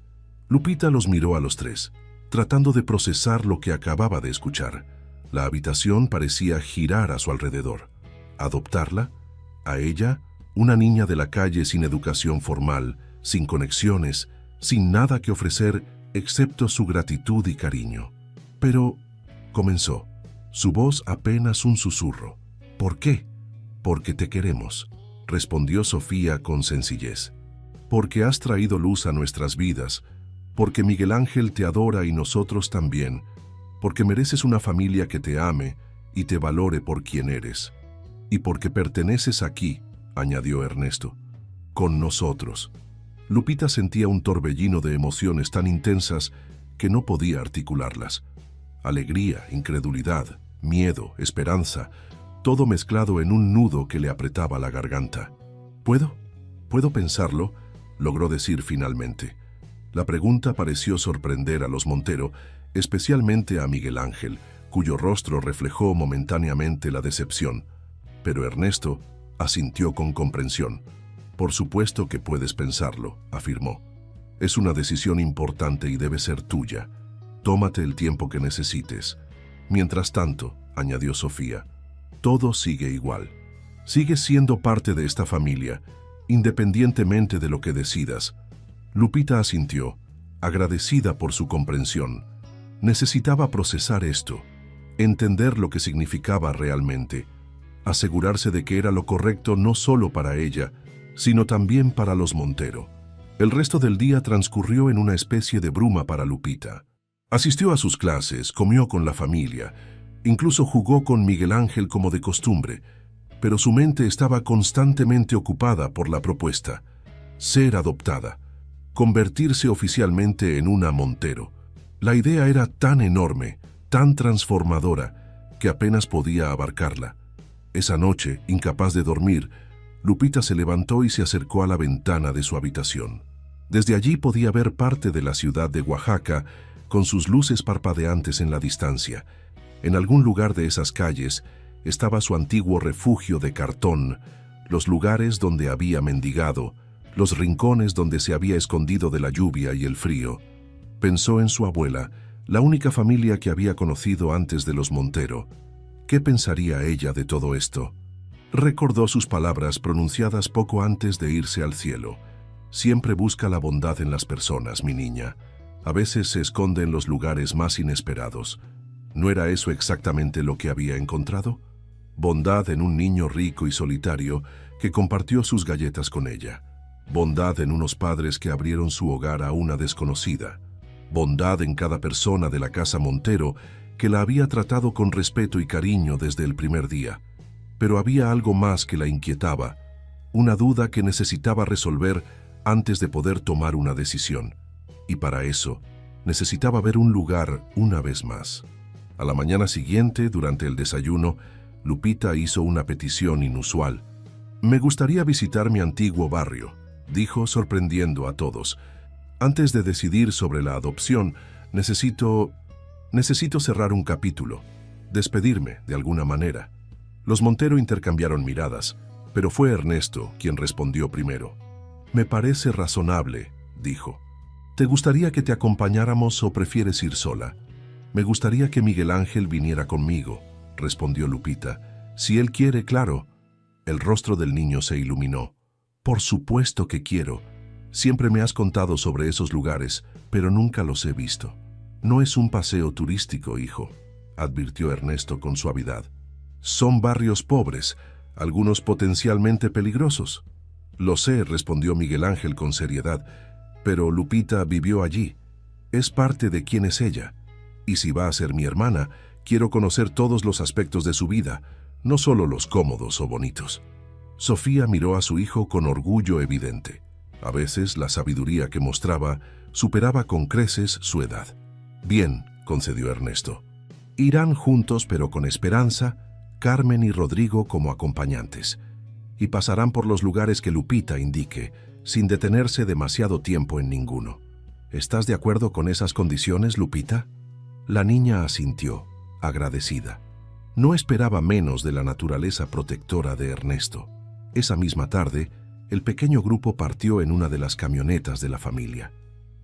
Lupita los miró a los tres, tratando de procesar lo que acababa de escuchar. La habitación parecía girar a su alrededor. ¿Adoptarla? ¿A ella? Una niña de la calle sin educación formal, sin conexiones, sin nada que ofrecer excepto su gratitud y cariño. «Pero», comenzó, su voz apenas un susurro. «¿Por qué?» «Porque te queremos», respondió Sofía con sencillez. «Porque has traído luz a nuestras vidas, porque Miguel Ángel te adora y nosotros también, porque mereces una familia que te ame y te valore por quien eres. Y porque perteneces aquí», añadió Ernesto, «con nosotros». Lupita sentía un torbellino de emociones tan intensas que no podía articularlas. Alegría, incredulidad, miedo, esperanza, todo mezclado en un nudo que le apretaba la garganta. ¿Puedo pensarlo?», logró decir finalmente. La pregunta pareció sorprender a los Montero, especialmente a Miguel Ángel, cuyo rostro reflejó momentáneamente la decepción. Pero Ernesto asintió con comprensión. «Por supuesto que puedes pensarlo», afirmó. «Es una decisión importante y debe ser tuya. Tómate el tiempo que necesites. Mientras tanto», añadió Sofía, «todo sigue igual. Sigues siendo parte de esta familia, independientemente de lo que decidas». Lupita asintió, agradecida por su comprensión. Necesitaba procesar esto, entender lo que significaba realmente, asegurarse de que era lo correcto no solo para ella, sino también para los Montero. El resto del día transcurrió en una especie de bruma para Lupita. Asistió a sus clases, comió con la familia, incluso jugó con Miguel Ángel como de costumbre, pero su mente estaba constantemente ocupada por la propuesta: ser adoptada, convertirse oficialmente en una Montero. La idea era tan enorme, tan transformadora, que apenas podía abarcarla. Esa noche, incapaz de dormir, Lupita se levantó y se acercó a la ventana de su habitación. Desde allí podía ver parte de la ciudad de Oaxaca con sus luces parpadeantes en la distancia. En algún lugar de esas calles estaba su antiguo refugio de cartón, los lugares donde había mendigado, los rincones donde se había escondido de la lluvia y el frío. Pensó en su abuela, la única familia que había conocido antes de los Montero. ¿Qué pensaría ella de todo esto? Recordó sus palabras pronunciadas poco antes de irse al cielo. Siempre busca la bondad en las personas, mi niña. A veces se esconde en los lugares más inesperados. ¿No era eso exactamente lo que había encontrado? Bondad en un niño rico y solitario que compartió sus galletas con ella. Bondad en unos padres que abrieron su hogar a una desconocida. Bondad en cada persona de la casa Montero que la había tratado con respeto y cariño desde el primer día. Pero había algo más que la inquietaba, una duda que necesitaba resolver antes de poder tomar una decisión. Y para eso, necesitaba ver un lugar una vez más. A la mañana siguiente, durante el desayuno, Lupita hizo una petición inusual. «Me gustaría visitar mi antiguo barrio», dijo, sorprendiendo a todos. «Antes de decidir sobre la adopción, necesito cerrar un capítulo, despedirme de alguna manera». Los Montero intercambiaron miradas, pero fue Ernesto quien respondió primero. «Me parece razonable», dijo. «¿Te gustaría que te acompañáramos o prefieres ir sola?» «Me gustaría que Miguel Ángel viniera conmigo», respondió Lupita. «Si él quiere, claro». El rostro del niño se iluminó. «Por supuesto que quiero. Siempre me has contado sobre esos lugares, pero nunca los he visto». «No es un paseo turístico, hijo», advirtió Ernesto con suavidad. «Son barrios pobres, algunos potencialmente peligrosos». «Lo sé», respondió Miguel Ángel con seriedad, «pero Lupita vivió allí. Es parte de quién es ella. Y si va a ser mi hermana, quiero conocer todos los aspectos de su vida, no solo los cómodos o bonitos». Sofía miró a su hijo con orgullo evidente. A veces la sabiduría que mostraba superaba con creces su edad. «Bien», concedió Ernesto. «Irán juntos pero con esperanza, Carmen y Rodrigo como acompañantes, y pasarán por los lugares que Lupita indique, sin detenerse demasiado tiempo en ninguno. ¿Estás de acuerdo con esas condiciones, Lupita?» La niña asintió, agradecida. No esperaba menos de la naturaleza protectora de Ernesto. Esa misma tarde, el pequeño grupo partió en una de las camionetas de la familia.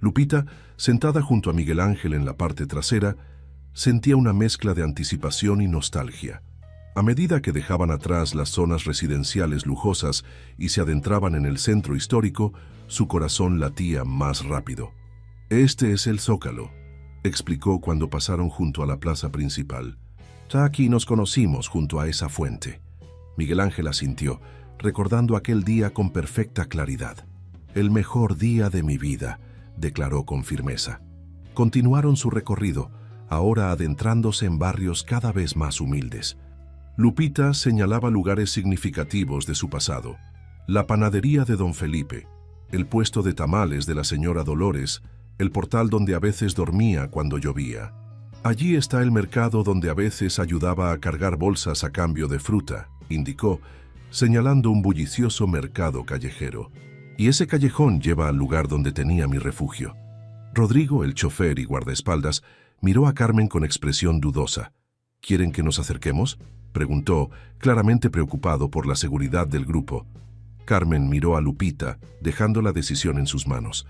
Lupita, sentada junto a Miguel Ángel en la parte trasera, sentía una mezcla de anticipación y nostalgia. A medida que dejaban atrás las zonas residenciales lujosas y se adentraban en el centro histórico, su corazón latía más rápido. «Este es el Zócalo», explicó cuando pasaron junto a la plaza principal. «Ya aquí nos conocimos junto a esa fuente». Miguel Ángel asintió, recordando aquel día con perfecta claridad. «El mejor día de mi vida», declaró con firmeza. Continuaron su recorrido, ahora adentrándose en barrios cada vez más humildes. Lupita señalaba lugares significativos de su pasado: la panadería de Don Felipe, el puesto de tamales de la señora Dolores, el portal donde a veces dormía cuando llovía. «Allí está el mercado donde a veces ayudaba a cargar bolsas a cambio de fruta», indicó, señalando un bullicioso mercado callejero. «Y ese callejón lleva al lugar donde tenía mi refugio». Rodrigo, el chofer y guardaespaldas, miró a Carmen con expresión dudosa. «¿Quieren que nos acerquemos?», preguntó, claramente preocupado por la seguridad del grupo. Carmen miró a Lupita, dejando la decisión en sus manos.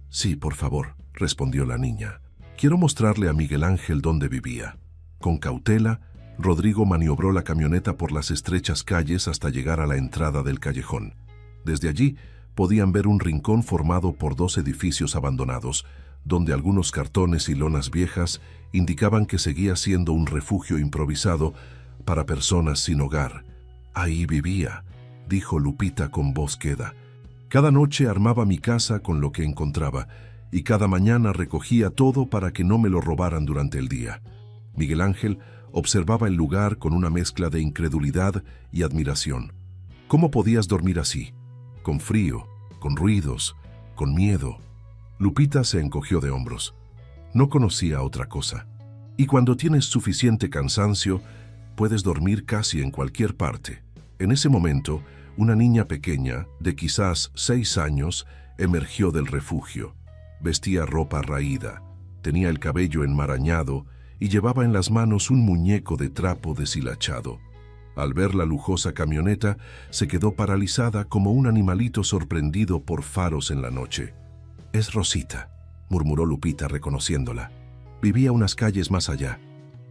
«Sí, por favor», respondió la niña. «Quiero mostrarle a Miguel Ángel dónde vivía». Con cautela, Rodrigo maniobró la camioneta por las estrechas calles hasta llegar a la entrada del callejón. Desde allí podían ver un rincón formado por 2 edificios abandonados, donde algunos cartones y lonas viejas indicaban que seguía siendo un refugio improvisado para personas sin hogar. «Ahí vivía», dijo Lupita con voz queda. «Cada noche armaba mi casa con lo que encontraba, y cada mañana recogía todo para que no me lo robaran durante el día». Miguel Ángel observaba el lugar con una mezcla de incredulidad y admiración. ¿Cómo podías dormir así? Con frío, con ruidos, con miedo. Lupita se encogió de hombros. No conocía otra cosa. Y cuando tienes suficiente cansancio, puedes dormir casi en cualquier parte. En ese momento, una niña pequeña, de quizás 6 años, emergió del refugio. Vestía ropa raída, tenía el cabello enmarañado y llevaba en las manos un muñeco de trapo deshilachado. Al ver la lujosa camioneta, se quedó paralizada como un animalito sorprendido por faros en la noche. «Es Rosita», murmuró Lupita reconociéndola. Vivía unas calles más allá.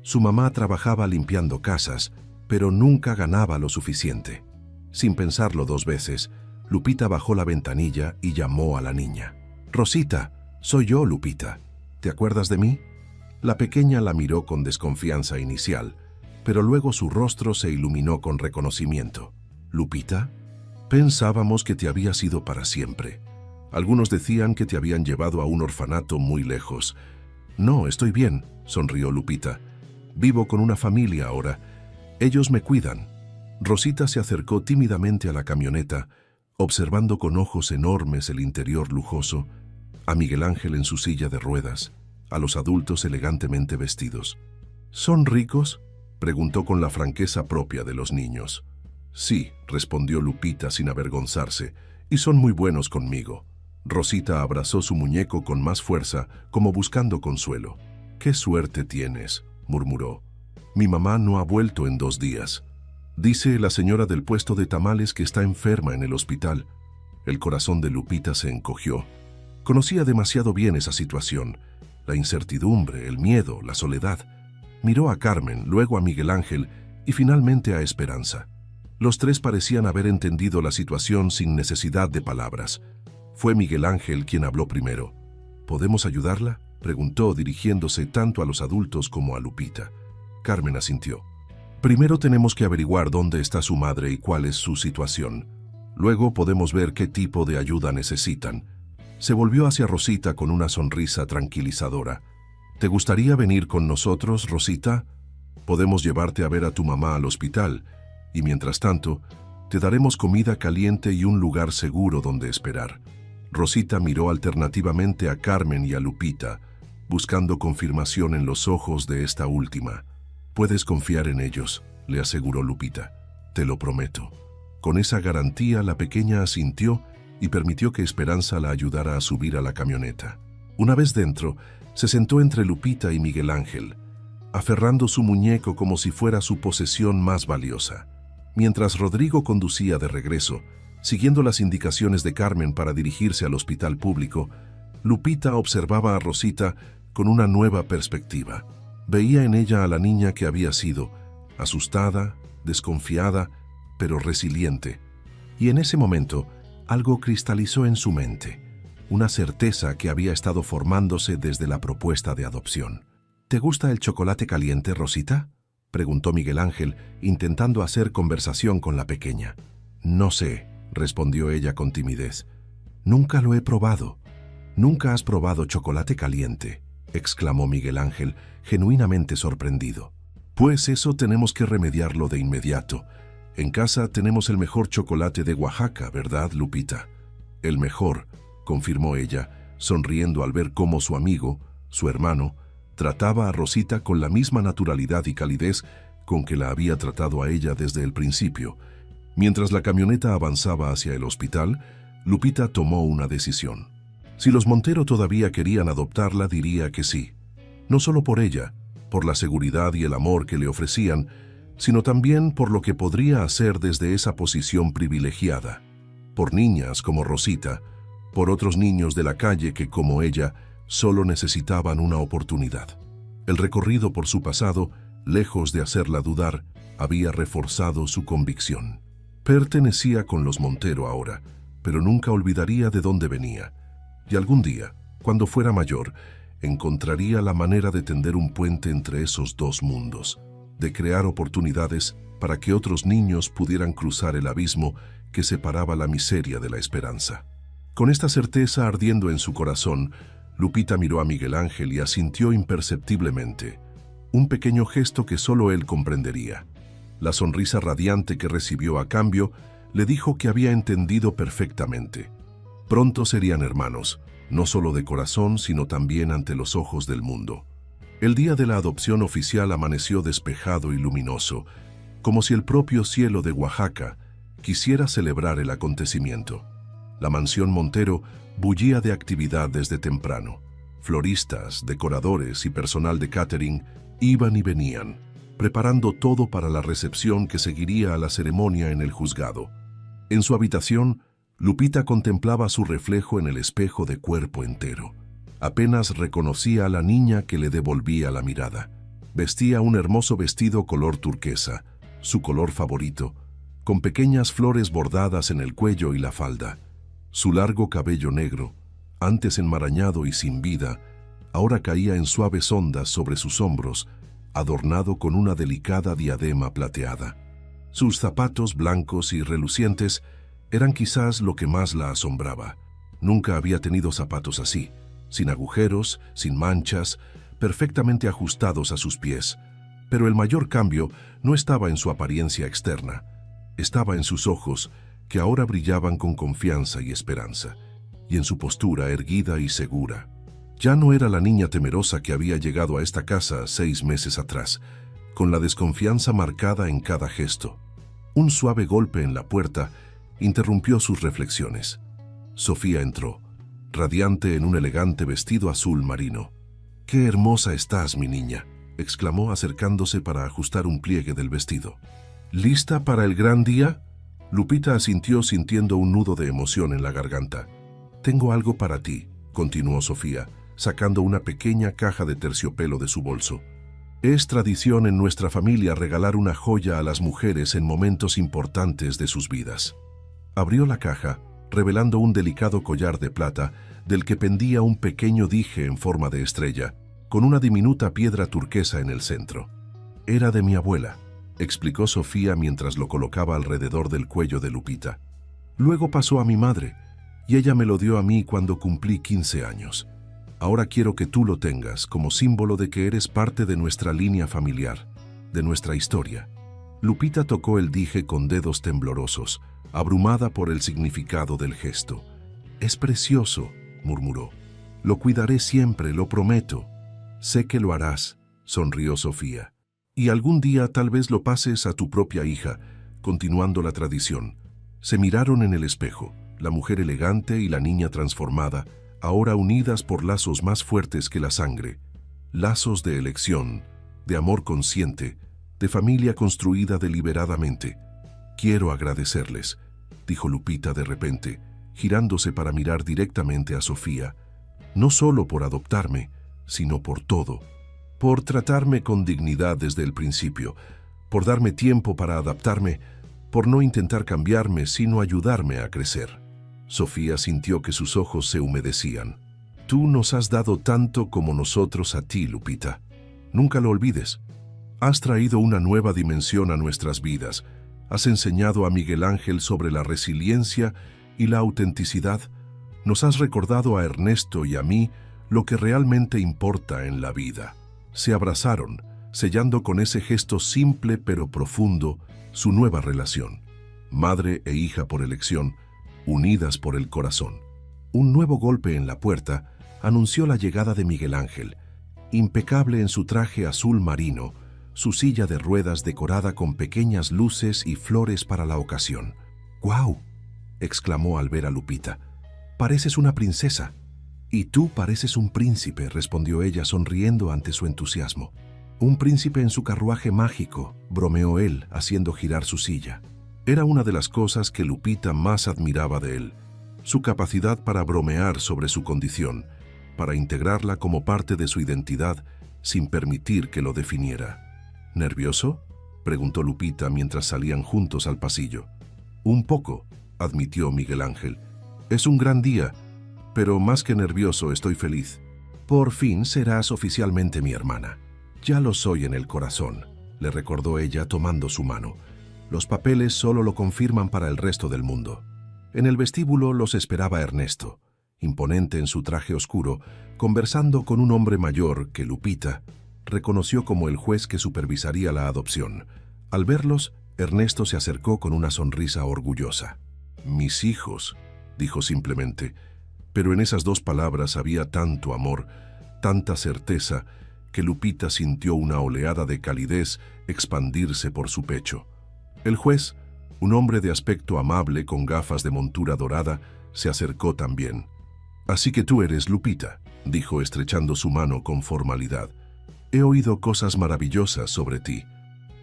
Su mamá trabajaba limpiando casas, pero nunca ganaba lo suficiente. Sin pensarlo 2 veces, Lupita bajó la ventanilla y llamó a la niña. «Rosita, soy yo, Lupita. ¿Te acuerdas de mí?» La pequeña la miró con desconfianza inicial, pero luego su rostro se iluminó con reconocimiento. «¿Lupita? Pensábamos que te habías ido para siempre. Algunos decían que te habían llevado a un orfanato muy lejos». «No, estoy bien», sonrió Lupita. «Vivo con una familia ahora. Ellos me cuidan». Rosita se acercó tímidamente a la camioneta, observando con ojos enormes el interior lujoso, a Miguel Ángel en su silla de ruedas, a los adultos elegantemente vestidos. «¿Son ricos?», preguntó con la franqueza propia de los niños. «Sí», respondió Lupita sin avergonzarse, «y son muy buenos conmigo». Rosita abrazó su muñeco con más fuerza, como buscando consuelo. «¡Qué suerte tienes!», murmuró. «Mi mamá no ha vuelto en 2 días. Dice la señora del puesto de tamales que está enferma en el hospital». El corazón de Lupita se encogió. Conocía demasiado bien esa situación, la incertidumbre, el miedo, la soledad. Miró a Carmen, luego a Miguel Ángel y finalmente a Esperanza. Los 3 parecían haber entendido la situación sin necesidad de palabras. Fue Miguel Ángel quien habló primero. «¿Podemos ayudarla?», preguntó, dirigiéndose tanto a los adultos como a Lupita. Carmen asintió. «Primero tenemos que averiguar dónde está su madre y cuál es su situación. Luego podemos ver qué tipo de ayuda necesitan». Se volvió hacia Rosita con una sonrisa tranquilizadora. «¿Te gustaría venir con nosotros, Rosita? Podemos llevarte a ver a tu mamá al hospital y mientras tanto, te daremos comida caliente y un lugar seguro donde esperar». Rosita miró alternativamente a Carmen y a Lupita, buscando confirmación en los ojos de esta última. «Puedes confiar en ellos», le aseguró Lupita. «Te lo prometo». Con esa garantía, la pequeña asintió y permitió que Esperanza la ayudara a subir a la camioneta. Una vez dentro, se sentó entre Lupita y Miguel Ángel, aferrando su muñeco como si fuera su posesión más valiosa. Mientras Rodrigo conducía de regreso, siguiendo las indicaciones de Carmen para dirigirse al hospital público, Lupita observaba a Rosita con una nueva perspectiva. Veía en ella a la niña que había sido, asustada, desconfiada, pero resiliente. Y en ese momento, algo cristalizó en su mente, una certeza que había estado formándose desde la propuesta de adopción. «¿Te gusta el chocolate caliente, Rosita?», preguntó Miguel Ángel, intentando hacer conversación con la pequeña. «No sé», respondió ella con timidez. «Nunca lo he probado». «¿Nunca has probado chocolate caliente?», exclamó Miguel Ángel, genuinamente sorprendido. «Pues eso tenemos que remediarlo de inmediato. En casa tenemos el mejor chocolate de Oaxaca, ¿verdad, Lupita?». «El mejor», confirmó ella, sonriendo al ver cómo su amigo, su hermano, trataba a Rosita con la misma naturalidad y calidez con que la había tratado a ella desde el principio. Mientras la camioneta avanzaba hacia el hospital, Lupita tomó una decisión. Si los Montero todavía querían adoptarla, diría que sí. No solo por ella, por la seguridad y el amor que le ofrecían, sino también por lo que podría hacer desde esa posición privilegiada. Por niñas como Rosita, por otros niños de la calle que, como ella, solo necesitaban una oportunidad. El recorrido por su pasado, lejos de hacerla dudar, había reforzado su convicción. Pertenecía con los Montero ahora, pero nunca olvidaría de dónde venía. Y algún día, cuando fuera mayor, encontraría la manera de tender un puente entre esos 2 mundos, de crear oportunidades para que otros niños pudieran cruzar el abismo que separaba la miseria de la esperanza. Con esta certeza ardiendo en su corazón, Lupita miró a Miguel Ángel y asintió imperceptiblemente. un pequeño gesto que solo él comprendería. La sonrisa radiante que recibió a cambio le dijo que había entendido perfectamente. Pronto serían hermanos, no solo de corazón, sino también ante los ojos del mundo. El día de la adopción oficial amaneció despejado y luminoso, como si el propio cielo de Oaxaca quisiera celebrar el acontecimiento. La mansión Montero bullía de actividad desde temprano. Floristas, decoradores y personal de catering iban y venían, preparando todo para la recepción que seguiría a la ceremonia en el juzgado. En su habitación, Lupita contemplaba su reflejo en el espejo de cuerpo entero. Apenas reconocía a la niña que le devolvía la mirada. Vestía un hermoso vestido color turquesa, su color favorito, con pequeñas flores bordadas en el cuello y la falda. Su largo cabello negro, antes enmarañado y sin vida, ahora caía en suaves ondas sobre sus hombros, adornado con una delicada diadema plateada. Sus zapatos blancos y relucientes eran quizás lo que más la asombraba. Nunca había tenido zapatos así, sin agujeros, sin manchas, perfectamente ajustados a sus pies. Pero el mayor cambio no estaba en su apariencia externa, estaba en sus ojos, que ahora brillaban con confianza y esperanza, y en su postura erguida y segura. Ya no era la niña temerosa que había llegado a esta casa 6 meses atrás, con la desconfianza marcada en cada gesto. Un suave golpe en la puerta interrumpió sus reflexiones. Sofía entró, radiante en un elegante vestido azul marino. «¡Qué hermosa estás, mi niña!», exclamó acercándose para ajustar un pliegue del vestido. «¿Lista para el gran día?». Lupita asintió sintiendo un nudo de emoción en la garganta. «Tengo algo para ti», continuó Sofía, sacando una pequeña caja de terciopelo de su bolso. «Es tradición en nuestra familia regalar una joya a las mujeres en momentos importantes de sus vidas». Abrió la caja, revelando un delicado collar de plata del que pendía un pequeño dije en forma de estrella, con una diminuta piedra turquesa en el centro. «Era de mi abuela», explicó Sofía mientras lo colocaba alrededor del cuello de Lupita. «Luego pasó a mi madre, y ella me lo dio a mí cuando cumplí 15 años. Ahora quiero que tú lo tengas como símbolo de que eres parte de nuestra línea familiar, de nuestra historia». Lupita tocó el dije con dedos temblorosos, abrumada por el significado del gesto. «Es precioso», murmuró. «Lo cuidaré siempre, lo prometo». «Sé que lo harás», sonrió Sofía. «Y algún día tal vez lo pases a tu propia hija», continuando la tradición. Se miraron en el espejo, la mujer elegante y la niña transformada, ahora unidas por lazos más fuertes que la sangre. Lazos de elección, de amor consciente, de familia construida deliberadamente. «Quiero agradecerles», dijo Lupita de repente, girándose para mirar directamente a Sofía. «No solo por adoptarme, sino por todo. Por tratarme con dignidad desde el principio, por darme tiempo para adaptarme, por no intentar cambiarme, sino ayudarme a crecer». Sofía sintió que sus ojos se humedecían. «Tú nos has dado tanto como nosotros a ti, Lupita. Nunca lo olvides. Has traído una nueva dimensión a nuestras vidas. Has enseñado a Miguel Ángel sobre la resiliencia y la autenticidad. Nos has recordado a Ernesto y a mí lo que realmente importa en la vida». Se abrazaron, sellando con ese gesto simple pero profundo su nueva relación. Madre e hija por elección, unidas por el corazón. Un nuevo golpe en la puerta anunció la llegada de Miguel Ángel, impecable en su traje azul marino, su silla de ruedas decorada con pequeñas luces y flores para la ocasión. «¡Guau!», exclamó al ver a Lupita. «Pareces una princesa». «Y tú pareces un príncipe», respondió ella sonriendo ante su entusiasmo. «Un príncipe en su carruaje mágico», bromeó él, haciendo girar su silla. Era una de las cosas que Lupita más admiraba de él, su capacidad para bromear sobre su condición, para integrarla como parte de su identidad sin permitir que lo definiera. «¿Nervioso?», preguntó Lupita mientras salían juntos al pasillo. «Un poco», admitió Miguel Ángel. «Es un gran día, pero más que nervioso estoy feliz. Por fin serás oficialmente mi hermana». «Ya lo soy en el corazón», le recordó ella tomando su mano. «Los papeles solo lo confirman para el resto del mundo». En el vestíbulo los esperaba Ernesto, imponente en su traje oscuro, conversando con un hombre mayor que Lupita, reconoció como el juez que supervisaría la adopción. Al verlos, Ernesto se acercó con una sonrisa orgullosa. «Mis hijos», dijo simplemente, pero en esas dos palabras había tanto amor, tanta certeza, que Lupita sintió una oleada de calidez expandirse por su pecho. El juez, un hombre de aspecto amable con gafas de montura dorada, se acercó también. «Así que tú eres Lupita», dijo estrechando su mano con formalidad. «He oído cosas maravillosas sobre ti.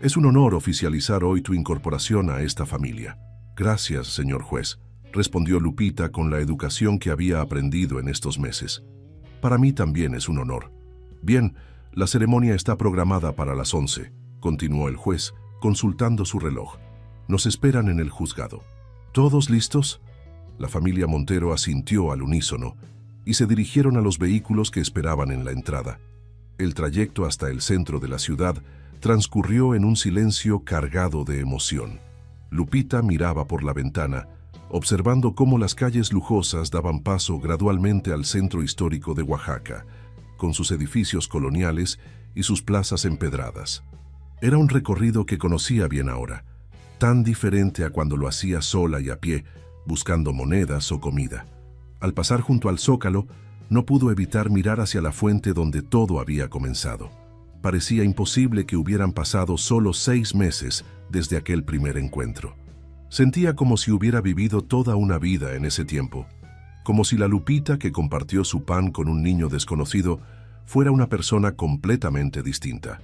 Es un honor oficializar hoy tu incorporación a esta familia». «Gracias, señor juez», respondió Lupita con la educación que había aprendido en estos meses. «Para mí también es un honor». «Bien, la ceremonia está programada para las 11», continuó el juez, consultando su reloj. «Nos esperan en el juzgado». «¿Todos listos?». La familia Montero asintió al unísono y se dirigieron a los vehículos que esperaban en la entrada. El trayecto hasta el centro de la ciudad transcurrió en un silencio cargado de emoción. Lupita miraba por la ventana, observando cómo las calles lujosas daban paso gradualmente al centro histórico de Oaxaca, con sus edificios coloniales y sus plazas empedradas. Era un recorrido que conocía bien ahora, tan diferente a cuando lo hacía sola y a pie, buscando monedas o comida. Al pasar junto al Zócalo, no pudo evitar mirar hacia la fuente donde todo había comenzado. Parecía imposible que hubieran pasado solo 6 meses desde aquel primer encuentro. Sentía como si hubiera vivido toda una vida en ese tiempo, como si la Lupita que compartió su pan con un niño desconocido fuera una persona completamente distinta.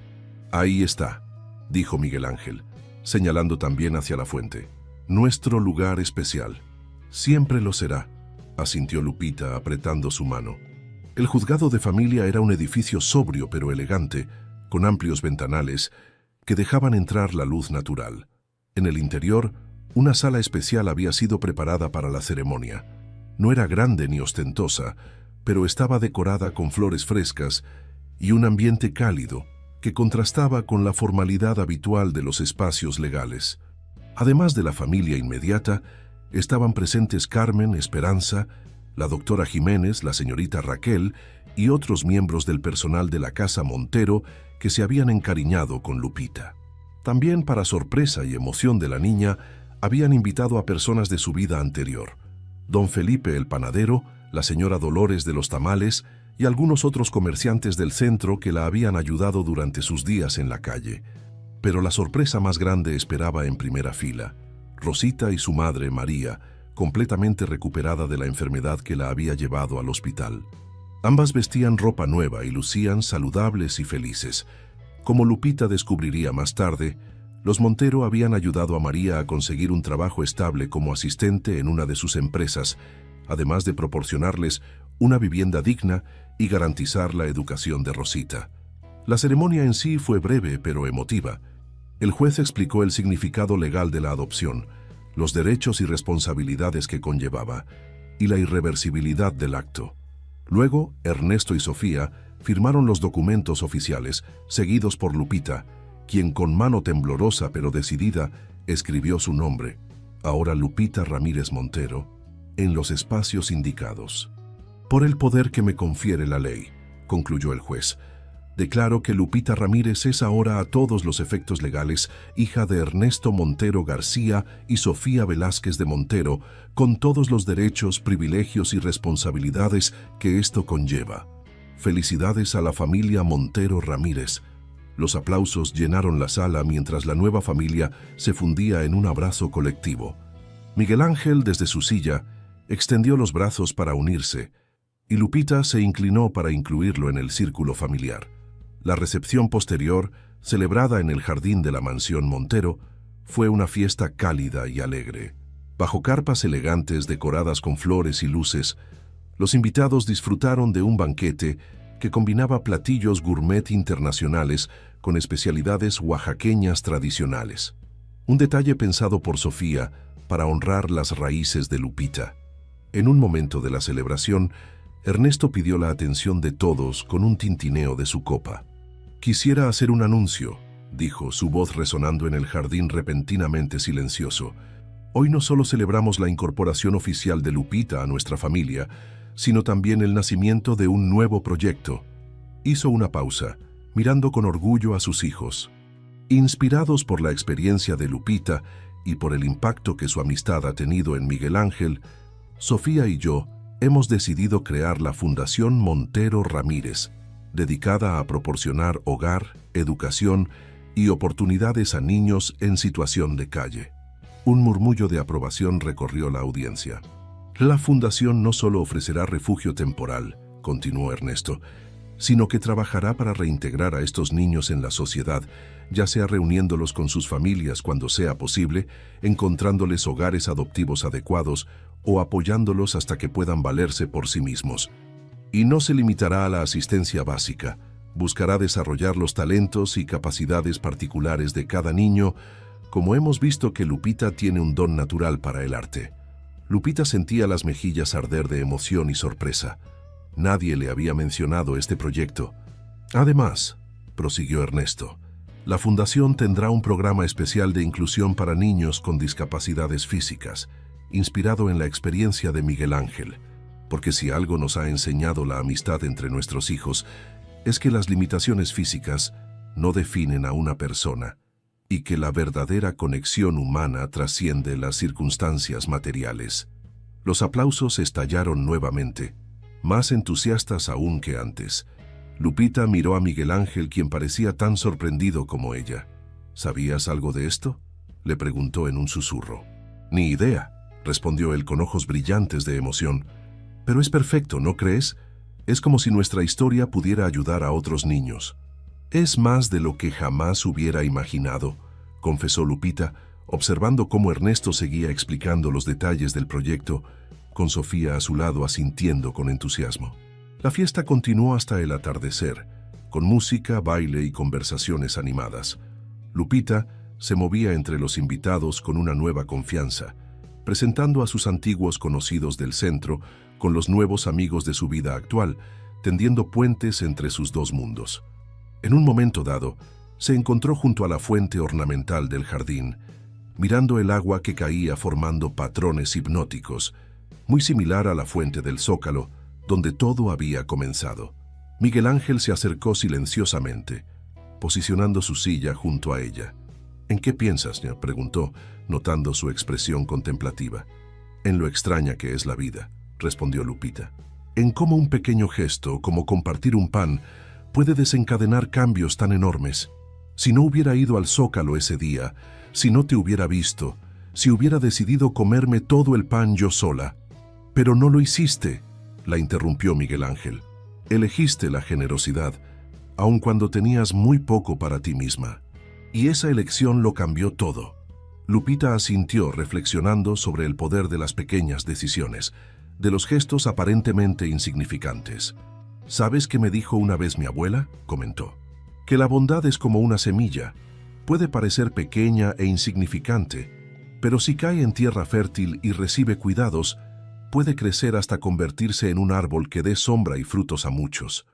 «Ahí está», dijo Miguel Ángel, señalando también hacia la fuente. «Nuestro lugar especial». «Siempre lo será», asintió Lupita apretando su mano. El juzgado de familia era un edificio sobrio pero elegante, con amplios ventanales que dejaban entrar la luz natural. En el interior, una sala especial había sido preparada para la ceremonia. No era grande ni ostentosa, pero estaba decorada con flores frescas y un ambiente cálido que contrastaba con la formalidad habitual de los espacios legales. Además de la familia inmediata, estaban presentes Carmen, Esperanza, la doctora Jiménez, la señorita Raquel y otros miembros del personal de la Casa Montero que se habían encariñado con Lupita. También, para sorpresa y emoción de la niña, habían invitado a personas de su vida anterior: don Felipe el panadero, la señora Dolores de los tamales y algunos otros comerciantes del centro que la habían ayudado durante sus días en la calle. Pero la sorpresa más grande esperaba en primera fila: Rosita y su madre, María, completamente recuperada de la enfermedad que la había llevado al hospital. Ambas vestían ropa nueva y lucían saludables y felices. Como Lupita descubriría más tarde, los Montero habían ayudado a María a conseguir un trabajo estable como asistente en una de sus empresas, además de proporcionarles una vivienda digna y garantizar la educación de Rosita. La ceremonia en sí fue breve pero emotiva. El juez explicó el significado legal de la adopción, los derechos y responsabilidades que conllevaba, y la irreversibilidad del acto. Luego, Ernesto y Sofía firmaron los documentos oficiales, seguidos por Lupita, quien con mano temblorosa pero decidida escribió su nombre, ahora Lupita Ramírez Montero, en los espacios indicados. «Por el poder que me confiere la ley», concluyó el juez, «declaro que Lupita Ramírez es ahora a todos los efectos legales hija de Ernesto Montero García y Sofía Velázquez de Montero, con todos los derechos, privilegios y responsabilidades que esto conlleva. Felicidades a la familia Montero Ramírez». Los aplausos llenaron la sala mientras la nueva familia se fundía en un abrazo colectivo. Miguel Ángel, desde su silla, extendió los brazos para unirse, y Lupita se inclinó para incluirlo en el círculo familiar. La recepción posterior, celebrada en el jardín de la mansión Montero, fue una fiesta cálida y alegre. Bajo carpas elegantes decoradas con flores y luces, los invitados disfrutaron de un banquete que combinaba platillos gourmet internacionales con especialidades oaxaqueñas tradicionales. Un detalle pensado por Sofía para honrar las raíces de Lupita. En un momento de la celebración, Ernesto pidió la atención de todos con un tintineo de su copa. «Quisiera hacer un anuncio», dijo, su voz resonando en el jardín repentinamente silencioso. «Hoy no solo celebramos la incorporación oficial de Lupita a nuestra familia, sino también el nacimiento de un nuevo proyecto». Hizo una pausa, mirando con orgullo a sus hijos. Inspirados por la experiencia de Lupita y por el impacto que su amistad ha tenido en Miguel Ángel, Sofía y yo hemos decidido crear la Fundación Montero Ramírez, dedicada a proporcionar hogar, educación y oportunidades a niños en situación de calle. Un murmullo de aprobación recorrió la audiencia. La fundación no solo ofrecerá refugio temporal, continuó Ernesto, sino que trabajará para reintegrar a estos niños en la sociedad, ya sea reuniéndolos con sus familias cuando sea posible, encontrándoles hogares adoptivos adecuados o apoyándolos hasta que puedan valerse por sí mismos. Y no se limitará a la asistencia básica, buscará desarrollar los talentos y capacidades particulares de cada niño, como hemos visto que Lupita tiene un don natural para el arte. Lupita sentía las mejillas arder de emoción y sorpresa. Nadie le había mencionado este proyecto. Además, prosiguió Ernesto, la Fundación tendrá un programa especial de inclusión para niños con discapacidades físicas, inspirado en la experiencia de Miguel Ángel, porque si algo nos ha enseñado la amistad entre nuestros hijos, es que las limitaciones físicas no definen a una persona y que la verdadera conexión humana trasciende las circunstancias materiales. Los aplausos estallaron nuevamente, más entusiastas aún que antes. Lupita miró a Miguel Ángel, quien parecía tan sorprendido como ella. ¿Sabías algo de esto?, le preguntó en un susurro. Ni idea, respondió él con ojos brillantes de emoción. Pero es perfecto, ¿no crees? Es como si nuestra historia pudiera ayudar a otros niños. Es más de lo que jamás hubiera imaginado, confesó Lupita, observando cómo Ernesto seguía explicando los detalles del proyecto, con Sofía a su lado asintiendo con entusiasmo. La fiesta continuó hasta el atardecer, con música, baile y conversaciones animadas. Lupita se movía entre los invitados con una nueva confianza, presentando a sus antiguos conocidos del centro con los nuevos amigos de su vida actual, tendiendo puentes entre sus dos mundos. En un momento dado, se encontró junto a la fuente ornamental del jardín, mirando el agua que caía formando patrones hipnóticos, muy similar a la fuente del Zócalo, donde todo había comenzado. Miguel Ángel se acercó silenciosamente, posicionando su silla junto a ella. ¿En qué piensas?, preguntó, notando su expresión contemplativa. En lo extraña que es la vida, respondió Lupita. En cómo un pequeño gesto, como compartir un pan, puede desencadenar cambios tan enormes. Si no hubiera ido al Zócalo ese día, si no te hubiera visto, si hubiera decidido comerme todo el pan yo sola. Pero no lo hiciste, la interrumpió Miguel Ángel. Elegiste la generosidad, aun cuando tenías muy poco para ti misma. Y esa elección lo cambió todo. Lupita asintió, reflexionando sobre el poder de las pequeñas decisiones, de los gestos aparentemente insignificantes. ¿Sabes qué me dijo una vez mi abuela?, comentó. Que la bondad es como una semilla. Puede parecer pequeña e insignificante, pero si cae en tierra fértil y recibe cuidados, puede crecer hasta convertirse en un árbol que dé sombra y frutos a muchos.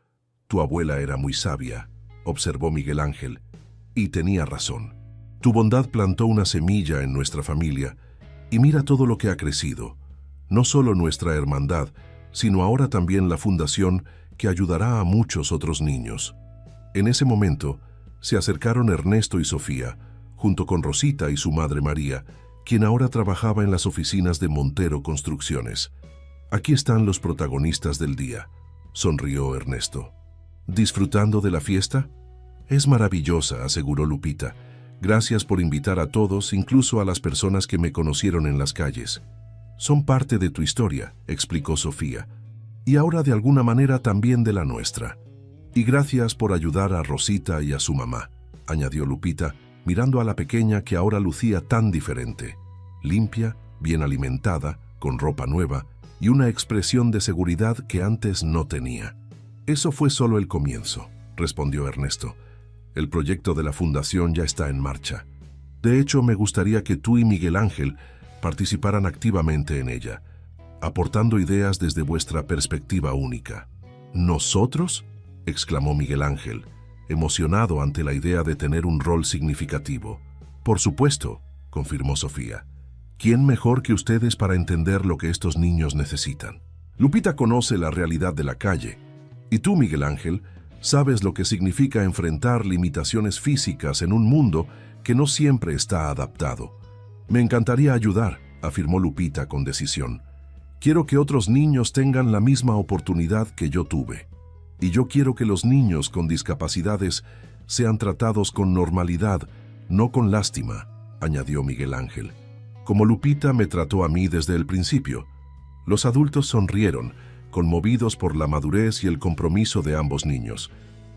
Tu abuela era muy sabia, observó Miguel Ángel, y tenía razón. Tu bondad plantó una semilla en nuestra familia, y mira todo lo que ha crecido. No solo nuestra hermandad, sino ahora también la fundación que ayudará a muchos otros niños. En ese momento, se acercaron Ernesto y Sofía, junto con Rosita y su madre María, quien ahora trabajaba en las oficinas de Montero Construcciones. Aquí están los protagonistas del día, sonrió Ernesto. ¿Disfrutando de la fiesta? Es maravillosa, aseguró Lupita. Gracias por invitar a todos, incluso a las personas que me conocieron en las calles. Son parte de tu historia, explicó Sofía, y ahora de alguna manera también de la nuestra. Y gracias por ayudar a Rosita y a su mamá, añadió Lupita, mirando a la pequeña que ahora lucía tan diferente, limpia, bien alimentada, con ropa nueva y una expresión de seguridad que antes no tenía. Eso fue solo el comienzo, respondió Ernesto. El proyecto de la fundación ya está en marcha. De hecho, me gustaría que tú y Miguel Ángel participaran activamente en ella, aportando ideas desde vuestra perspectiva única. ¿Nosotros?, exclamó Miguel Ángel, emocionado ante la idea de tener un rol significativo. Por supuesto, confirmó Sofía. ¿Quién mejor que ustedes para entender lo que estos niños necesitan? Lupita conoce la realidad de la calle, y tú, Miguel Ángel, Sabes lo que significa enfrentar limitaciones físicas en un mundo que no siempre está adaptado. Me encantaría ayudar, afirmó Lupita con decisión. Quiero que otros niños tengan la misma oportunidad que yo tuve. Y yo quiero que los niños con discapacidades sean tratados con normalidad, no con lástima, añadió Miguel Ángel. Como Lupita me trató a mí desde el principio. Los adultos sonrieron, conmovidos por la madurez y el compromiso de ambos niños.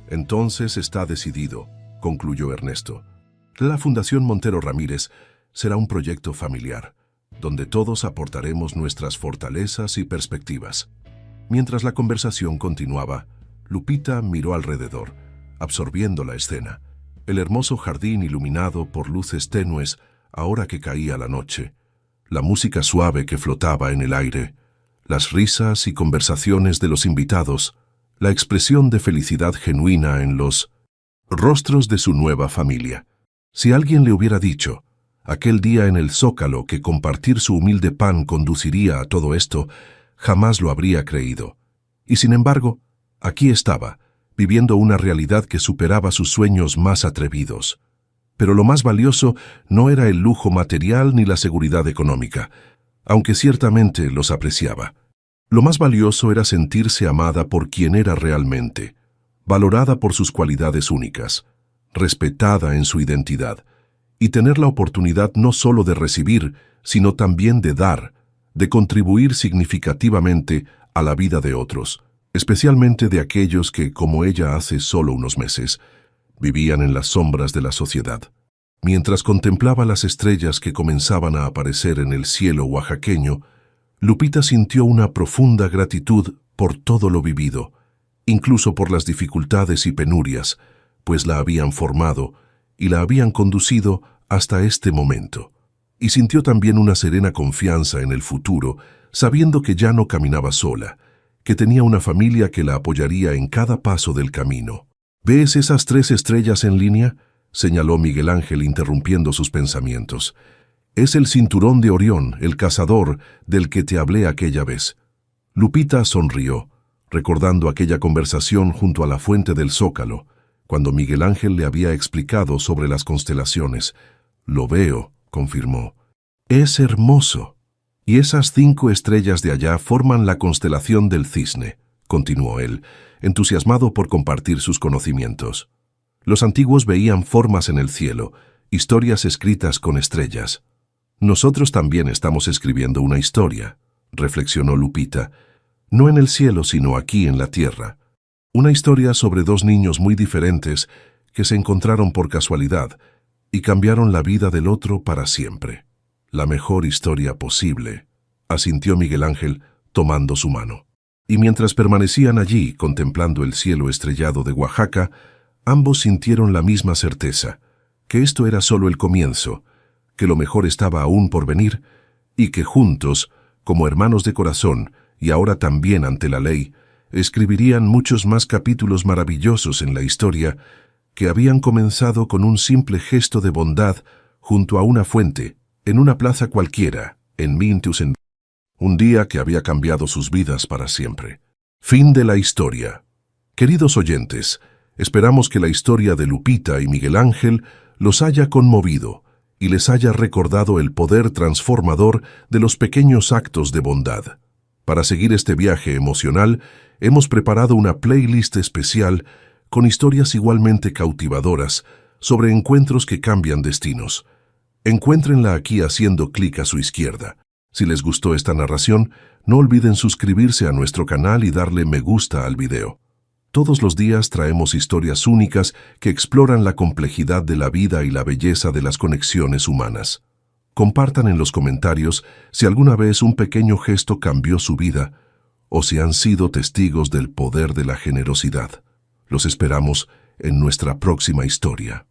Entonces está decidido, concluyó Ernesto. La Fundación Montero Ramírez será un proyecto familiar, donde todos aportaremos nuestras fortalezas y perspectivas. Mientras la conversación continuaba, Lupita miró alrededor, absorbiendo la escena. El hermoso jardín iluminado por luces tenues ahora que caía la noche, la música suave que flotaba en el aire, las risas y conversaciones de los invitados, la expresión de felicidad genuina en los rostros de su nueva familia. Si alguien le hubiera dicho, aquel día en el Zócalo, que compartir su humilde pan conduciría a todo esto, jamás lo habría creído. Y sin embargo, aquí estaba, viviendo una realidad que superaba sus sueños más atrevidos. Pero lo más valioso no era el lujo material ni la seguridad económica, aunque ciertamente los apreciaba. Lo más valioso era sentirse amada por quien era realmente, valorada por sus cualidades únicas, respetada en su identidad, y tener la oportunidad no solo de recibir, sino también de dar, de contribuir significativamente a la vida de otros, especialmente de aquellos que, como ella hace solo unos meses, vivían en las sombras de la sociedad. Mientras contemplaba las estrellas que comenzaban a aparecer en el cielo oaxaqueño, Lupita sintió una profunda gratitud por todo lo vivido, incluso por las dificultades y penurias, pues la habían formado y la habían conducido hasta este momento. Y sintió también una serena confianza en el futuro, sabiendo que ya no caminaba sola, que tenía una familia que la apoyaría en cada paso del camino. ¿Ves esas 3 estrellas en línea?, señaló Miguel Ángel interrumpiendo sus pensamientos. Es el cinturón de Orión, el cazador del que te hablé aquella vez. Lupita sonrió, recordando aquella conversación junto a la fuente del Zócalo, cuando Miguel Ángel le había explicado sobre las constelaciones. Lo veo, confirmó. Es hermoso. Y esas 5 estrellas de allá forman la constelación del Cisne, continuó él, entusiasmado por compartir sus conocimientos. Los antiguos veían formas en el cielo, historias escritas con estrellas. Nosotros también estamos escribiendo una historia, reflexionó Lupita, no en el cielo sino aquí en la tierra. Una historia sobre 2 niños muy diferentes que se encontraron por casualidad y cambiaron la vida del otro para siempre. La mejor historia posible, asintió Miguel Ángel tomando su mano. Y mientras permanecían allí contemplando el cielo estrellado de Oaxaca, ambos sintieron la misma certeza, que esto era solo el comienzo, que lo mejor estaba aún por venir, y que juntos, como hermanos de corazón, y ahora también ante la ley, escribirían muchos más capítulos maravillosos en la historia que habían comenzado con un simple gesto de bondad junto a una fuente, en una plaza cualquiera, en Mintusen, un día que había cambiado sus vidas para siempre. Fin de la historia. Queridos oyentes, esperamos que la historia de Lupita y Miguel Ángel los haya conmovido y les haya recordado el poder transformador de los pequeños actos de bondad. Para seguir este viaje emocional, hemos preparado una playlist especial con historias igualmente cautivadoras sobre encuentros que cambian destinos. Encuéntrenla aquí haciendo clic a su izquierda. Si les gustó esta narración, no olviden suscribirse a nuestro canal y darle me gusta al video. Todos los días traemos historias únicas que exploran la complejidad de la vida y la belleza de las conexiones humanas. Compartan en los comentarios si alguna vez un pequeño gesto cambió su vida o si han sido testigos del poder de la generosidad. Los esperamos en nuestra próxima historia.